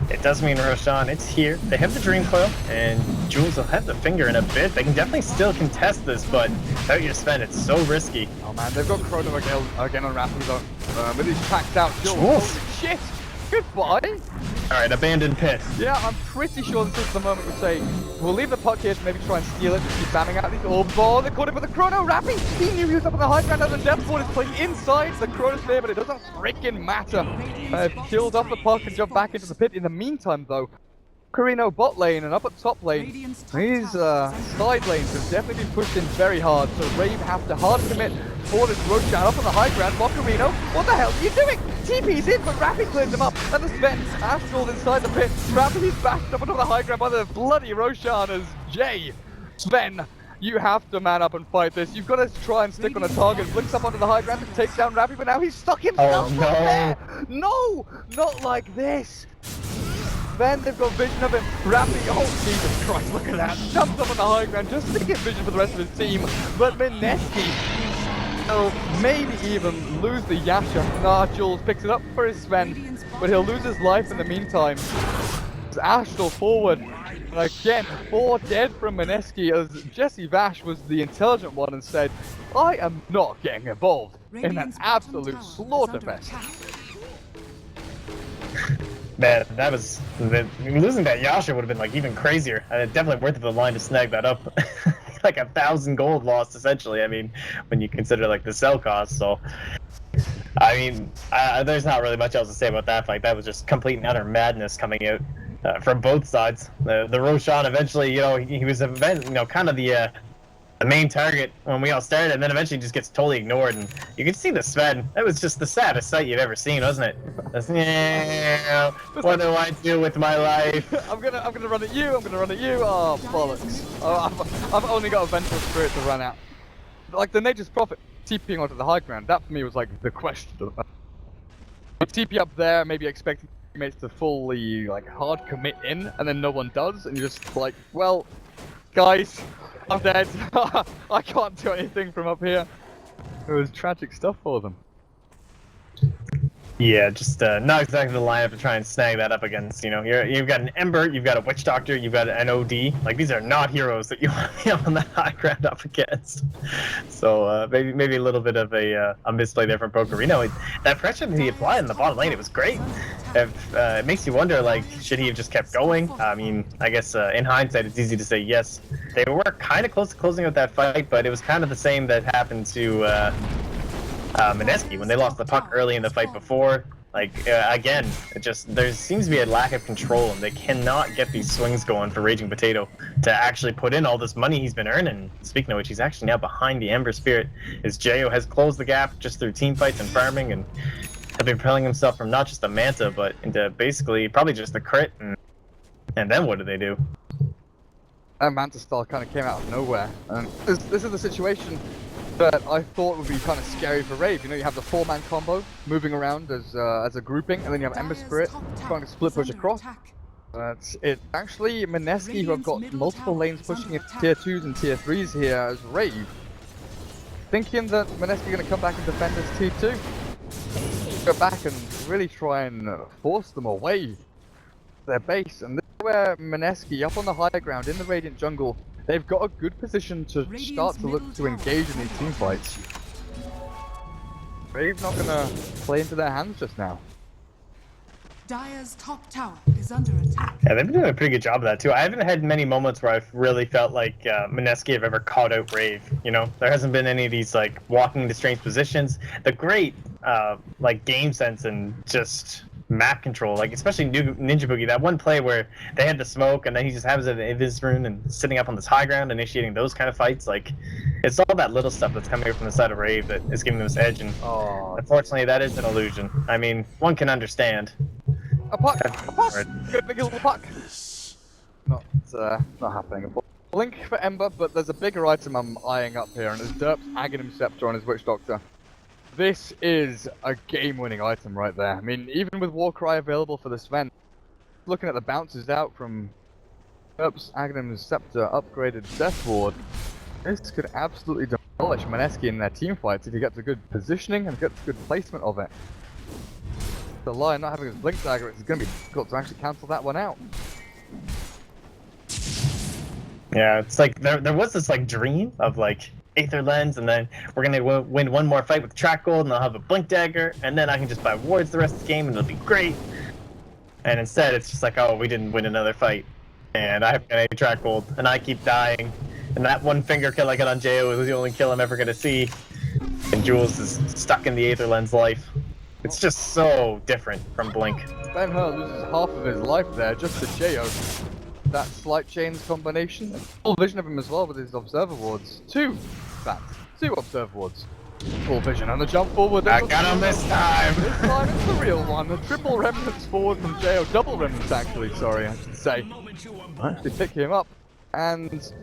it does mean Roshan, it's here. They have the Dream Coil, and Jules will have the Finger in a bit. They can definitely still contest this, but without your Sven, it's so risky. Oh man, they've got Chrono again on Rappy though. But he's packed out. Jules, holy shit! Goodbye! Alright, Abandoned Pit. Yeah, I'm pretty sure this is the moment we say, we'll leave the puck here to maybe try and steal it, just keep spamming out these orbs. Oh, they caught it with the Chrono. Rappy, he knew he was up on the high ground, and the Death Ward is playing inside the Chronosphere, but it doesn't freaking matter. Killed off the puck and jumped back into the pit. In the meantime, though, Carino bot lane and up at top lane, Radiant's top these tower is under side lanes have definitely been pushed in very hard, so Rave have to hard commit for this Roshan up on the high ground. Mocarino, what the hell are you doing? TP's in, but Rappy clears him up, and the Sven Astral inside the pit. Rappy is bashed up onto the high ground by the bloody Roshan as Jay. Sven, you have to man up and fight this. You've got to try and stick on a target. Blinks up onto the high ground to take down Rappy, but now he's stuck himself no. up there. No, not like this. Then they've got vision of him. Rappy, oh Jesus Christ, look at that. Jumps up on the high ground just to get vision for the rest of his team. But Mineski will maybe even lose the Yasha. Nah, Jules picks it up for his Sven, but he'll lose his life in the meantime. It's Astral forward. And again, 4 dead from Mineski as Jesse Vash was the intelligent one and said, I am not getting involved in that absolute slaughterfest. Man, that was losing that Yasha would have been like even crazier. Definitely worth it for the line to snag that up. Like 1,000 gold lost essentially. I mean, when you consider like the sell cost. So, I mean, there's not really much else to say about that fight. That was just complete and utter madness coming out from both sides. The Roshan eventually, you know, he was kind of the main target when we all started, and then eventually just gets totally ignored. And you can see the Sven. That was just the saddest sight you've ever seen, wasn't it? That's, yeah, what do I do with my life? I'm gonna run at you. I'm gonna run at you. Oh bollocks! Oh, I've only got a vengeful spirit to run out. Like the Nature's Prophet TPing onto the high ground. That for me was like the question. TP up there, maybe expecting teammates to fully like hard commit in, and then no one does, and you're just like, well, guys, I'm dead. I can't do anything from up here. It was tragic stuff for them. Yeah, just not exactly the lineup to try and snag that up against. You know, you've got an Ember, you've got a Witch Doctor, you've got an OD. Like, these are not heroes that you want to be on the high ground up against. So maybe a little bit of a misplay there from Pokerino. That pressure that he applied in the bottom lane, it was great. It makes you wonder, like, should he have just kept going? I mean, I guess in hindsight, it's easy to say yes. They were kind of close to closing out that fight, but it was kind of the same that happened to Mineski when they lost the puck early in the fight before. Like, again, there seems to be a lack of control, and they cannot get these swings going for Raging Potato to actually put in all this money he's been earning. Speaking of which, he's actually now behind the Ember Spirit, as Jo has closed the gap just through team fights and farming, and he'll be propelling himself from not just the Manta, but into basically probably just the crit, and then what do they do? That Manta style kind of came out of nowhere, and this is the situation that I thought would be kind of scary for Rave. You know, you have the 4-man combo moving around as a grouping, and then you have Ember Spirit trying to split push across. That's it. Actually, Mineski, who have got multiple lanes pushing in tier 2s and tier 3s here as Rave, thinking that Mineski are going to come back and defend this tier 2. Go back and really try and force them away their base, and this is where Mineski, up on the high ground in the Radiant jungle, they've got a good position to start to look to engage in these team fights. Rave not gonna play into their hands just now. Dire's top tower is under attack. Yeah, they've been doing a pretty good job of that too. I haven't had many moments where I've really felt like Mineski have ever caught out Rave. You know, there hasn't been any of these like walking into strange positions. The great like game sense and just map control, like especially Ninja Boogie, that one play where they had the smoke and then he just has it in his rune and sitting up on this high ground, initiating those kind of fights. Like, it's all that little stuff that's coming from the side of Rave that is giving them this edge, and unfortunately that is an illusion. I mean, one can understand. A puck! A puck! Good big little puck! Not happening. Blink for Ember, but there's a bigger item I'm eyeing up here, and it's Derp's Aghanim Scepter on his Witch Doctor. This is a game-winning item right there. I mean, even with Warcry available for the Sven, looking at the bounces out from Derp's Aghanim Scepter upgraded Death Ward, this could absolutely demolish Mineski in their team fights if he gets a good positioning and gets good placement of it. The Lion not having his Blink Dagger, it's going to be difficult to actually cancel that one out. Yeah, it's like there was this like dream of like Aether Lens, and then we're gonna win one more fight with Track Gold, and I'll have a Blink Dagger, and then I can just buy wards the rest of the game, and it'll be great. And instead, it's just like, oh, we didn't win another fight, and I have a Track Gold, and I keep dying, and that one finger kill I got on Jo was the only kill I'm ever gonna see, and Jules is stuck in the Aether Lens life. It's just so different from Blink. Ben Hur loses half of his life there just to Jo. That slight chains combination. Full vision of him as well with his observer wards. Two observer wards. Full vision and the jump forward. I got him this time. This time it's the real one. The triple remnants forward from Jo. Double remnants actually, sorry, I should say. Actually pick him up. And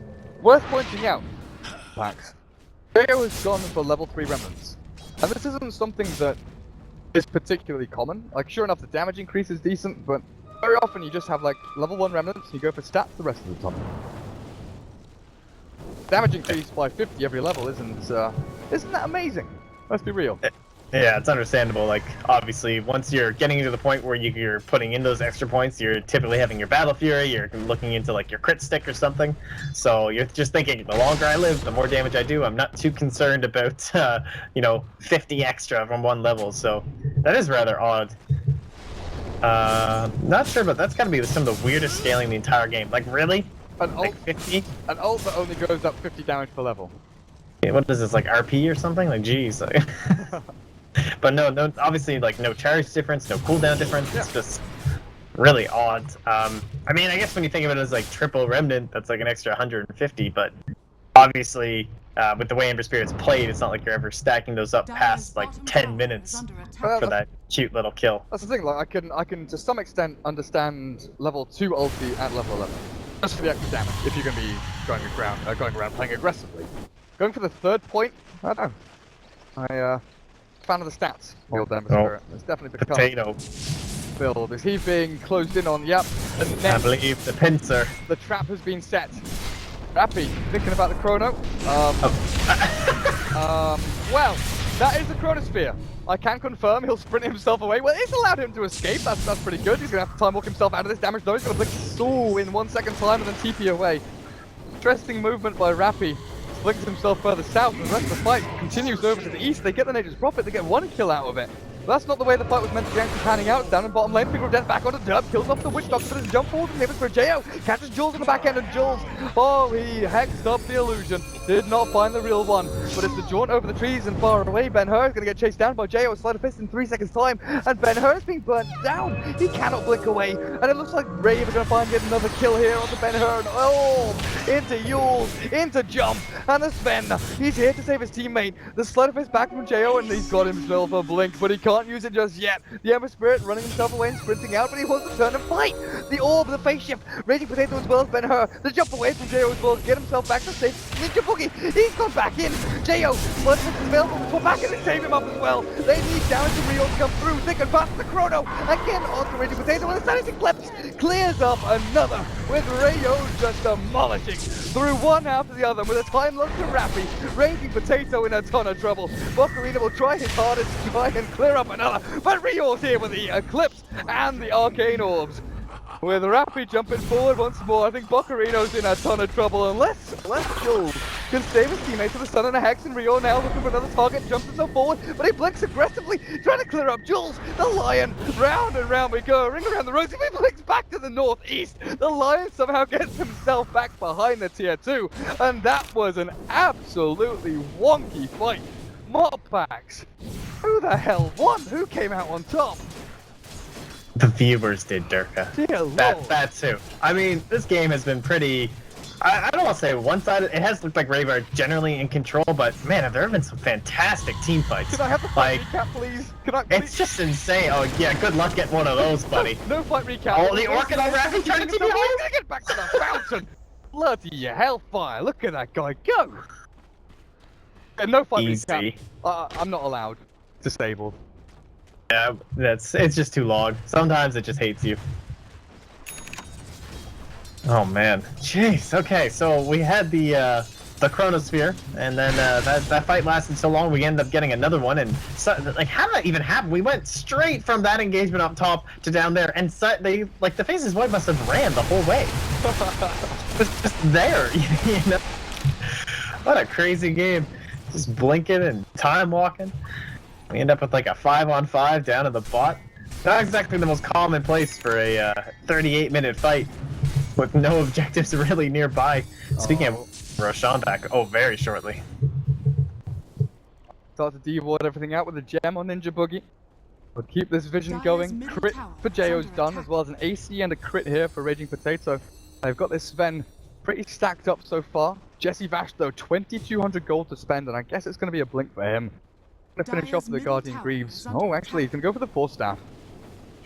worth pointing out, Pax, Jo has gone for level 3 remnants. And this isn't something that is particularly common. Like, sure enough, the damage increase is decent, but very often you just have like level 1 remnants and you go for stats the rest of the time. Damage increase by 50 every level isn't that amazing? Let's be real. Yeah, it's understandable. Like, obviously, once you're getting to the point where you're putting in those extra points, you're typically having your Battle Fury, you're looking into, like, your crit stick or something. So you're just thinking, the longer I live, the more damage I do. I'm not too concerned about, 50 extra from one level. So that is rather odd. Not sure, but that's gotta be some of the weirdest scaling in the entire game. Like, really? An ult, Like 50? an ult that only goes up 50 damage per level. Yeah, what is this, like RP or something? Like, geez. But no, obviously, like, no charge difference, no cooldown difference. Yeah. It's just really odd. I mean, I guess when you think of it as like triple remnant, that's like an extra 150. But obviously, with the way Ember Spirit's played, it's not like you're ever stacking those up past like 10 minutes for that cute little kill. That's the thing. Like, I can to some extent understand level 2 ulti at level 11, just for the extra damage. If you're going to be going around playing aggressively, going for the third point, I don't know. Fan of the stats. Build Ember Spirit. It's definitely become Potato. build. Is he being closed in on? Yep. And I believe the pincer. the trap has been set. Rappy, thinking about the chrono. Well, that is the chronosphere. I can confirm he'll sprint himself away. Well, it's allowed him to escape. That's pretty good. He's gonna have to time walk himself out of this damage though. He's gonna blink Soul in 1 second time and then TP away. Interesting movement by Rappy. Blinks himself further south, and the rest of the fight continues over to the east. They get the Nature's Prophet, they get 1 kill out of it. But that's not the way the fight was meant to be actually panning out. Down in bottom lane, Finger of Death back onto Dub, kills off the Witch Doctor, but his jump forward and neighbors for Jo. Catches Jules in the back end, and Jules, oh, he hexed up the illusion. Did not find the real one, but it's the jaunt over the trees and far away. Ben Hur is going to get chased down by Jo, a sleight of fist in 3 seconds time, and Ben Hur is being burnt down. He cannot blink away, and it looks like Rave is going to find yet another kill here onto Ben Hur. And oh, into Yules, into Jump, and the Sven. He's here to save his teammate. The sleight of fist back from Jo, and he's got himself a blink, but he can't use it just yet. The Ember Spirit running himself away and sprinting out, but he wants to turn and fight. The orb, the face shift, Raging Potato as well as Ben Hur. The jump away from Jo as well to get himself back to safe. Ninja Boogie, he's gone back in. Jo, sleight of fist is available to pull back in and save him up as well. They need down to Rio to come through, thick and fast. The chrono again onto Raging Potato, and the sanity clips clears up another with Rayo just demolishing through one after the other with a time lock to Rappy. Raging Potato in a ton of trouble. Bocarina will try his hardest to try and clear up another, but Rio's here with the Eclipse and the Arcane Orbs. With Rappy jumping forward once more, I think Bocarino's in a ton of trouble unless Jules can save his teammate to the Sun and a Hex, and Rio now looking for another target, jumps himself forward, but he blinks aggressively, trying to clear up Jules. The Lion, round and round we go, ring around the rosy, he blinks back to the northeast. The Lion somehow gets himself back behind the tier 2, and that was an absolutely wonky fight. Moppax, who the hell won? Who came out on top? The viewers did, Durka. Dear Lord. That too. I mean, this game has been pretty... I don't want to say one-sided. It has looked like Rave are generally in control, but man, there have been some fantastic team fights. Can I have the fight recap, please? It's just insane. Oh yeah, good luck getting one of those, buddy. No fight recap. Oh, the Orchid on Rappy trying to get back to the fountain. Bloody hellfire! Look at that guy go. No fight recap. I'm not allowed. Disabled. Yeah, it's just too long. Sometimes it just hates you. Oh man, jeez. Okay, so we had the chronosphere, and then that fight lasted so long we ended up getting another one. And so, like, how did that even happen? We went straight from that engagement up top to down there, and they like the Faces White must have ran the whole way. just there, you know. What a crazy game. Just blinking and time walking. We end up with like a 5-on-5 down in the bot. Not exactly the most common place for a 38-minute fight with no objectives really nearby. Speaking of Roshan back, very shortly. Start to de-ward everything out with a gem on Ninja Boogie. But keep this vision Dire's going. middle Crit tower for is Jayo's under done, attack. as well as an AC and a crit here for Raging Potato. They've got this Sven pretty stacked up so far. Jesse Vash, though, 2,200 gold to spend, and I guess it's going to be a blink for him. Going to finish Dire's off with the middle Guardian tower Greaves. is under Oh, actually, he's attack. going to go for the Force Staff.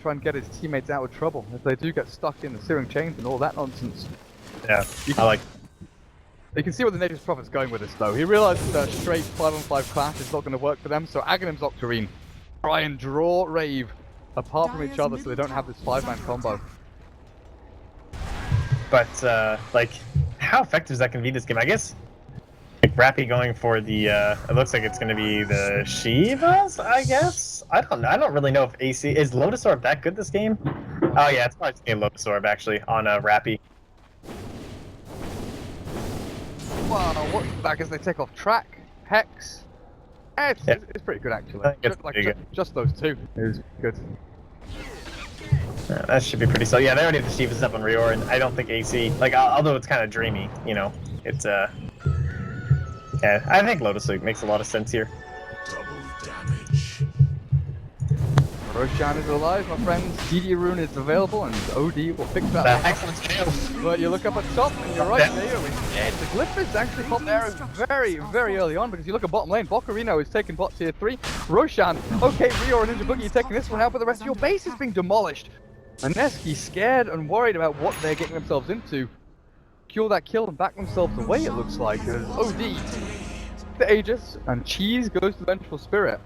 Try and get his teammates out of trouble if they do get stuck in the Searing Chains and all that nonsense. Yeah, I like. You can see where the Nature's Prophet's going with this, though. He realizes that straight 5-on-5 clash is not going to work for them, so Aghanim's Octarine try and draw Rave apart from each Dire's other so they middle don't have this tower is 5-man under combo. attack. But like, how effective is that going to be this game? I guess. Like Rappy going for the. It looks like it's going to be the Shivas. I guess. I don't know. I don't really know if AC is Lotus Orb that good this game. Oh yeah, it's probably game Lotus Orb actually on Rappy. Well, what? I guess they take off Track, Hex. It's, Yeah. it's pretty good actually. I think it's Just, like, pretty good. just those two is good. Yeah, that should be pretty solid. Yeah, they already have the Shivas up on Rior, and I don't think AC. Like, although it's kind of dreamy, you know, it's Yeah, I think Lotus Orb makes a lot of sense here. Roshan is alive, my friends. DD Rune is available, and OD will fix that. Excellent skill. But you look up at top, and you're right, Yeah. there. The Glyph is actually popped there very, very early on, because you look at bottom lane, Bocarino is taking bot tier 3. Roshan, okay, Rio and Ninja Boogie are taking this one out, but the rest of your base is being demolished. Mineski scared and worried about what they're getting themselves into. Secure that kill and back themselves away, it looks like, as OD, the Aegis, and Cheese goes to Vengeful Spirit.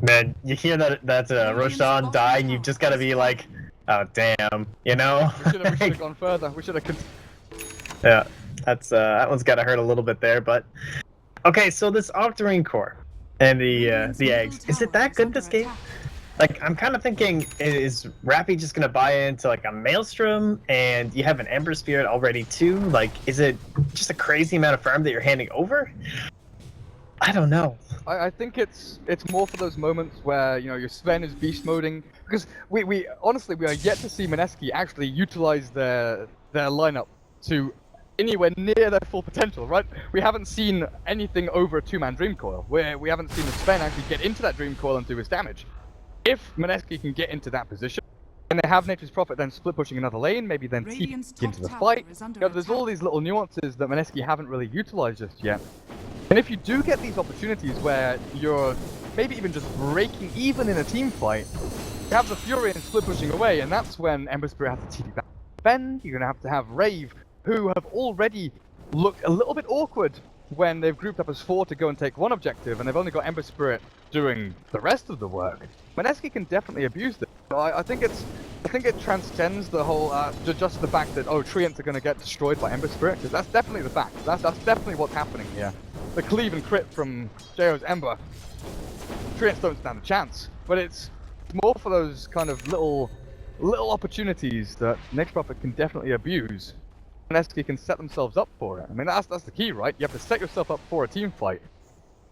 Man, you hear that Roshan die, and you've just got to be like, oh damn, you know? We should have gone further. We should have. Yeah, that's that one's gotta hurt a little bit there, but okay. So this Octarine core and the eggs, is it that good this game? Like, I'm kind of thinking, is Rappy just gonna buy into like a Maelstrom, and you have an Ember Spirit already too? Like, is it just a crazy amount of farm that you're handing over? I don't know. I think it's more for those moments where, you know, your Sven is beast moding, because we honestly we are yet to see Mineski actually utilize their lineup to anywhere near their full potential, right? We haven't seen anything over a 2-man Dream Coil, where we haven't seen the Sven actually get into that Dream Coil and do his damage. If Mineski can get into that position, and they have Nature's Prophet then split pushing another lane, maybe then TP Radiant's into the top fight. tower is under You know, there's all attack. these little nuances that Mineski haven't really utilized just yet. And if you do get these opportunities where you're maybe even just breaking even in a team fight, you have the Fury and split pushing away, and that's when Ember Spirit has to TP back. Then you're going to have Rave, who have already looked a little bit awkward when they've grouped up as 4 to go and take one objective, and they've only got Ember Spirit doing the rest of the work. Mineski can definitely abuse this. So I think it transcends the whole just the fact that Treants are going to get destroyed by Ember Spirit, because that's definitely the fact. That's definitely what's happening here. The cleave and crit from Jayo's Ember, Treants don't stand a chance. But it's more for those kind of little opportunities that Nature's Prophet can definitely abuse. Mineski can set themselves up for it. I mean, that's the key, right? You have to set yourself up for a team fight.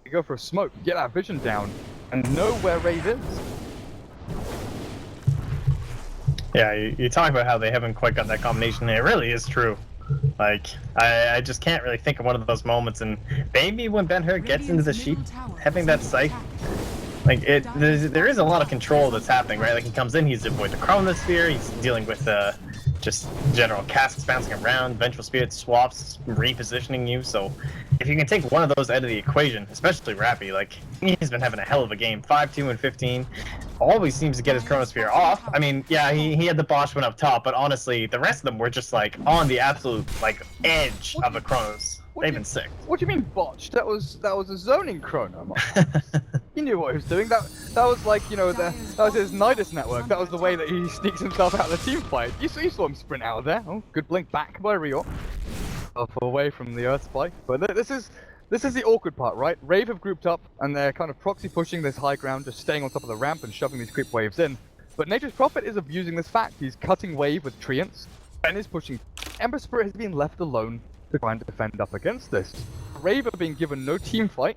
You go for a smoke, get that vision down, and know where Rave is. Yeah, you talk about how they haven't quite got that combination. It really is true. Like, I just can't really think of one of those moments. And maybe when Ben-Hur gets into the sheep, having that sight, like there is a lot of control that's happening, right? Like he comes in, he's avoiding the Chronosphere, he's dealing with just general casks bouncing around, Vengeful Spirit swaps, repositioning you. So if you can take one of those out of the equation, especially Rappy, like he's been having a hell of a game. 5-2 and 15. Always seems to get his Chronosphere off. I mean, yeah, he had the botch one up top, but honestly, the rest of them were just like on the absolute like edge of a Chronos. They've been sick. What do you mean botched? That was a zoning chrono. He knew what he was doing. That was like, you know, that was his Nidus network. That was the way that he sneaks himself out of the team fight. You saw him sprint out of there. Oh, good blink back by Rio. Away from the Earth Spike. But this is the awkward part, right? Rave have grouped up and they're kind of proxy pushing this high ground, just staying on top of the ramp and shoving these creep waves in. But Nature's Prophet is abusing this fact. He's cutting wave with Treants. Ben is pushing. Ember Spirit has been left alone to try and defend up against this. Rave are being given no team fight.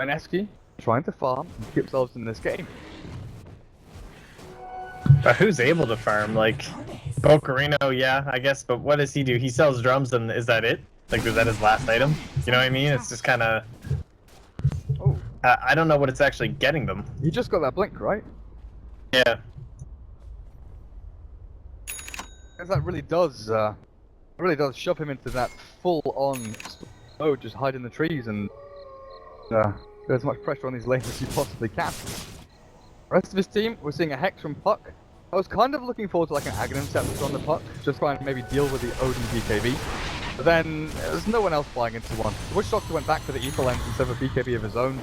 Mineski trying to farm and keep themselves in this game. But who's able to farm? Like, Bocarino, yeah, I guess, but what does he do? He sells drums, and is that it? Like, is that his last item? You know what I mean? It's just kind of... Oh, I don't know what it's actually getting them. He just got that blink, right? Yeah. Because that really does shove him into that full-on mode, just hide in the trees and put as much pressure on these lanes as you possibly can. Rest of his team, we're seeing a Hex from Puck. I was kind of looking forward to like an Aghanim Scepter on the Puck, just trying to maybe deal with the Odin BKB. But then there's no one else buying into one. The Witch Doctor went back for the Ether Lens instead of a BKB of his own.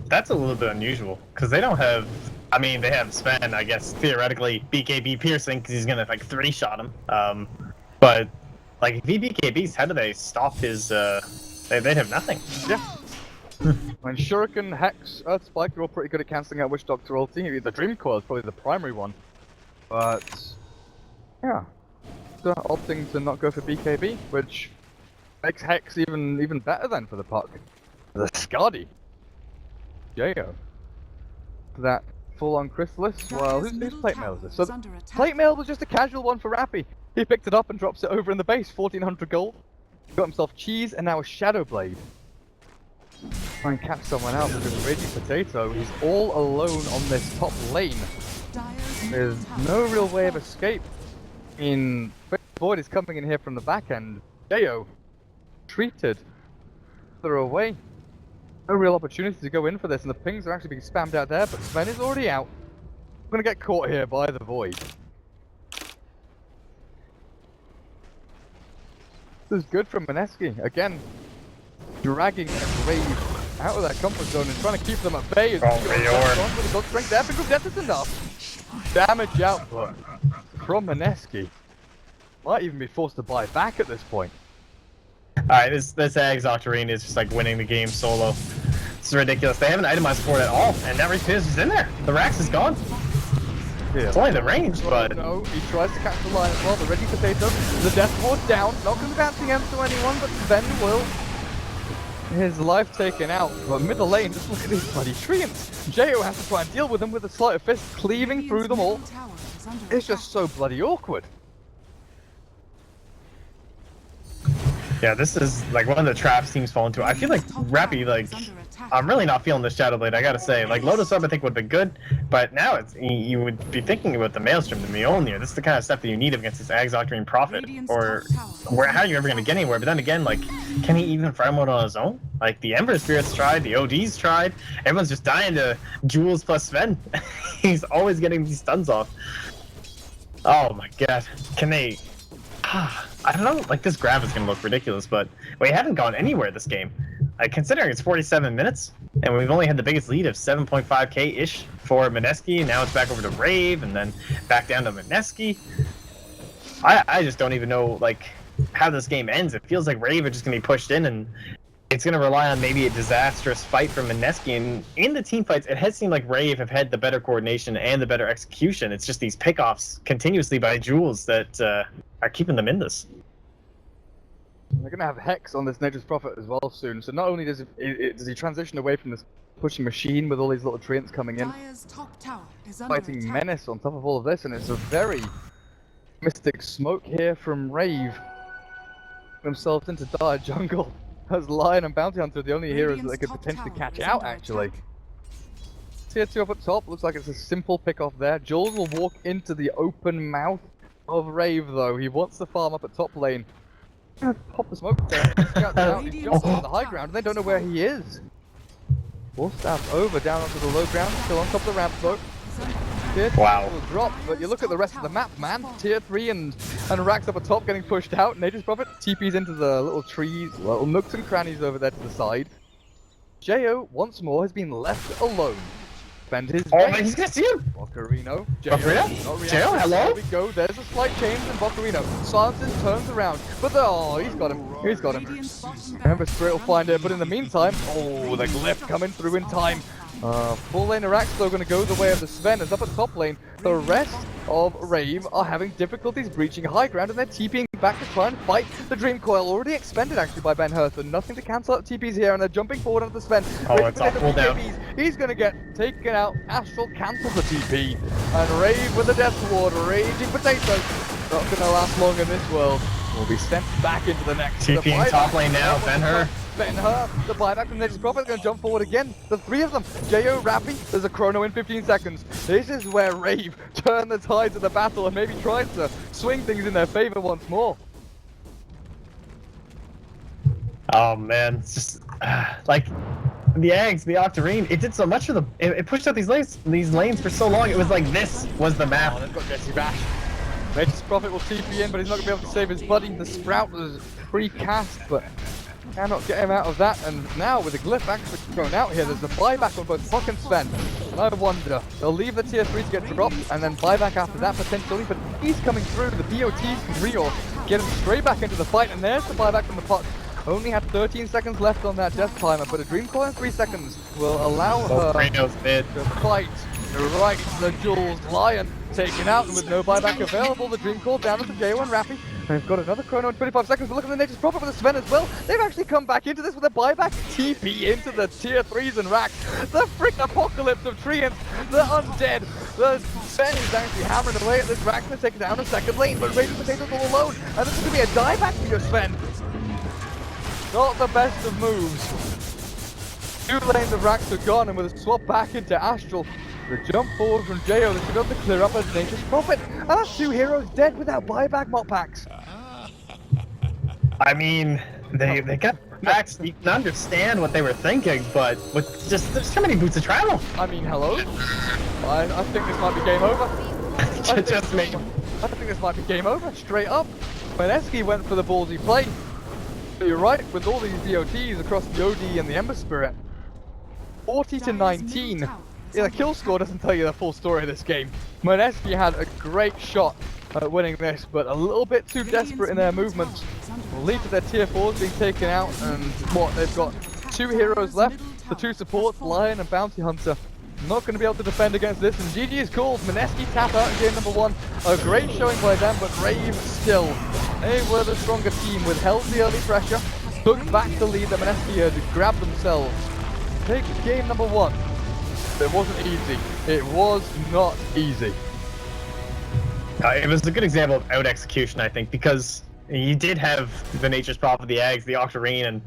That's a little bit unusual, because they don't have... I mean, they have Sven, I guess, theoretically, BKB piercing, because he's gonna, like, 3-shot him. But, like, if he BKBs, how do they stop his, they'd have nothing. Yeah. When Shuriken, Hex, Earth Spike are all pretty good at cancelling out Witch Doctor ulti. The Dream Coil is probably the primary one. But, yeah. They're opting to not go for BKB, which makes Hex even better then for the Puck. The Skadi. Jayo. That full-on Chrysalis. Well, whose Plate Mail is this? So Plate Mail was just a casual one for Rappy. He picked it up and drops it over in the base. 1400 gold. Got himself Cheese and now a Shadow Blade. Try and catch someone out with this Raging Potato. He's all alone on this top lane. There's no real way of escape. Void is coming in here from the back end. Jayo treated. They're away. No real opportunity to go in for this, and the pings are actually being spammed out there, but Sven is already out. We're gonna get caught here by the Void. This is good from Mineski. Again, dragging Rave out of that comfort zone and trying to keep them at bay. With the gold strength there, because death is enough. Damage output from Mineski. Might even be forced to buy back at this point. Alright, this Ags Octarine is just like winning the game solo. This is ridiculous. They haven't itemized for it at all, and that Pierce is in there. The Rax is gone. Yeah. It's only the range, but... No, he tries to catch the line as well. The Ready Potato, the Death Ward down. Not going to bounce against to anyone, but Ben will. His life taken out. But middle lane, just look at these bloody treants. Jayo has to try and deal with them with a sleight of fist, cleaving through them all. It's just so bloody awkward. Yeah, this is like one of the traps teams fall into. I feel like Rappy, like, I'm really not feeling this Shadow Blade, I gotta say. Like, Lotus Orb I think would have been good, but now it's you would be thinking about the Maelstrom, the Mjolnir. This is the kind of stuff that you need against this Ags Octarine Prophet. Or how are you ever gonna get anywhere? But then again, like, can he even farm out on his own? Like, the Ember Spirits tried, the ODs tried, everyone's just dying to Jules plus Sven. He's always getting these stuns off. Oh my god. Can they... I don't know, like this graph is gonna look ridiculous, but we haven't gone anywhere this game. Considering it's 47 minutes, and we've only had the biggest lead of 7.5k-ish for Mineski, and now it's back over to Rave, and then back down to Mineski. I just don't even know, like, how this game ends. It feels like Rave are just gonna be pushed in, and it's gonna rely on maybe a disastrous fight from Mineski. And in the team fights, it has seemed like Rave have had the better coordination and the better execution. It's just these pickoffs continuously by Jules that are keeping them in this. They're going to have Hex on this Nature's Prophet as well soon, so not only does he transition away from this pushing machine with all these little treants coming in, fighting Menace on top of all of this, and it's a very mystic smoke here from Rave. Themselves into dire jungle as Lion and Bounty Hunter are the only heroes that they could potentially catch out, actually. Tier 2 up at top, looks like it's a simple pick off there. Jules will walk into the open mouth of Rave though, he wants to farm up at top lane. Pop the smoke there, he jumps on the high ground and they don't know where he is. Wolf staff over, down onto the low ground, still on top of the ramp though. Tier 2 will drop, but you look at the rest of the map, man. Tier 3 and Rax up at top getting pushed out. Nature's Prophet TP's into the little trees, little nooks and crannies over there to the side. Jayo, once more, has been left alone. Spend his he's gonna see him! Bocarino. Jayo, hello? There we go, there's a slight change in Bocarino. Silences turns around, but he's got him. He's got him. Ember Spirit will find it, but in the meantime, oh, the glyph coming through in time. Full lane Arax though going to go the way of the Sven is up at top lane. The rest of Rave are having difficulties breaching high ground and they're TPing back to try and fight the Dream Coil, already expended actually by Ben Hurth, and nothing to cancel out TPs here, and they're jumping forward onto the Sven. Oh, it's all pulled down. He's going to get taken out. Astral cancels the TP, and Rave with the Death Ward, Raging Potato. Not going to last long in this world. Will be sent back into the next. TP in top lane now, Ben Hurth. Ben-Hur, the buyback from Nature's Prophet, going to jump forward again. The three of them, Jo, Rappy, there's a chrono in 15 seconds. This is where Rave turn the tides of the battle and maybe tries to swing things in their favor once more. Oh man, it's just like the Ags, the Octarine. It did so much for them. It pushed out these lanes for so long. It was like this was the map. Oh, they've got Jesse Bash. Nature's Prophet will TP in, but he's not going to be able to save his buddy. The Sprout was pre-cast, but cannot get him out of that. And now with the glyph actually thrown out here, there's a buyback on both Puck and Sven. And I wonder, they'll leave the tier 3 to get dropped and then buyback after that potentially, but he's coming through. The BOTs can reorg, get him straight back into the fight, and there's the buyback from the Puck. Only had 13 seconds left on that death timer, but a Dream Coil in 3 seconds will allow her to fight right the Jules Lion. Taken out, and with no buyback available, the Dream Coil down to Jo and Rappy. They've got another chrono in 25 seconds, but look at the Nature's Prophet with the Sven as well. They've actually come back into this with a buyback. TP into the tier 3s and racks. The freaking apocalypse of Treants, the undead. The Sven is actually hammering away at this rack to take down a second lane, but Raging Potatoes all alone. And this is going to be a dieback for your Sven. Not the best of moves. 2 lanes of racks are gone, and with a swap back into Astral, the jump forward from Jo, they should be able to clear up as Nature's Prophet. And that's 2 heroes dead without buyback mop packs. I mean, they got packs. You can understand what they were thinking, but with just there's too many boots to travel. I mean, hello? I think this might be game over. Just me. I think this might be game over, straight up. Mineski went for the ballsy play. But you're right, with all these BOTs across the OD and the Ember Spirit. 40 to 19. Yeah, the kill score doesn't tell you the full story of this game. Mineski had a great shot at winning this, but a little bit too desperate in their movements. Will lead to their tier 4s being taken out, and what, they've got 2 heroes left, the 2 supports, Lion and Bounty Hunter. Not going to be able to defend against this, and GG is called. Mineski tap out in game number 1. A great showing by them, but Rave still. They were the stronger team, withheld the early pressure, took back the lead that Mineski had grabbed themselves. Take game number 1. It wasn't easy. It was not easy. It was a good example of out execution, I think, because you did have the Nature's Prophet, the Ags, the Octarine, and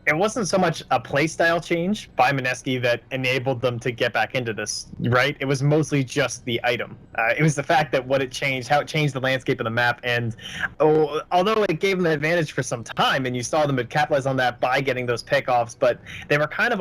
it wasn't so much a playstyle change by Mineski that enabled them to get back into this, right? It was mostly just the item. It was the fact that what it changed, how it changed the landscape of the map, and although it gave them the advantage for some time, and you saw them capitalize on that by getting those pickoffs, but they were kind of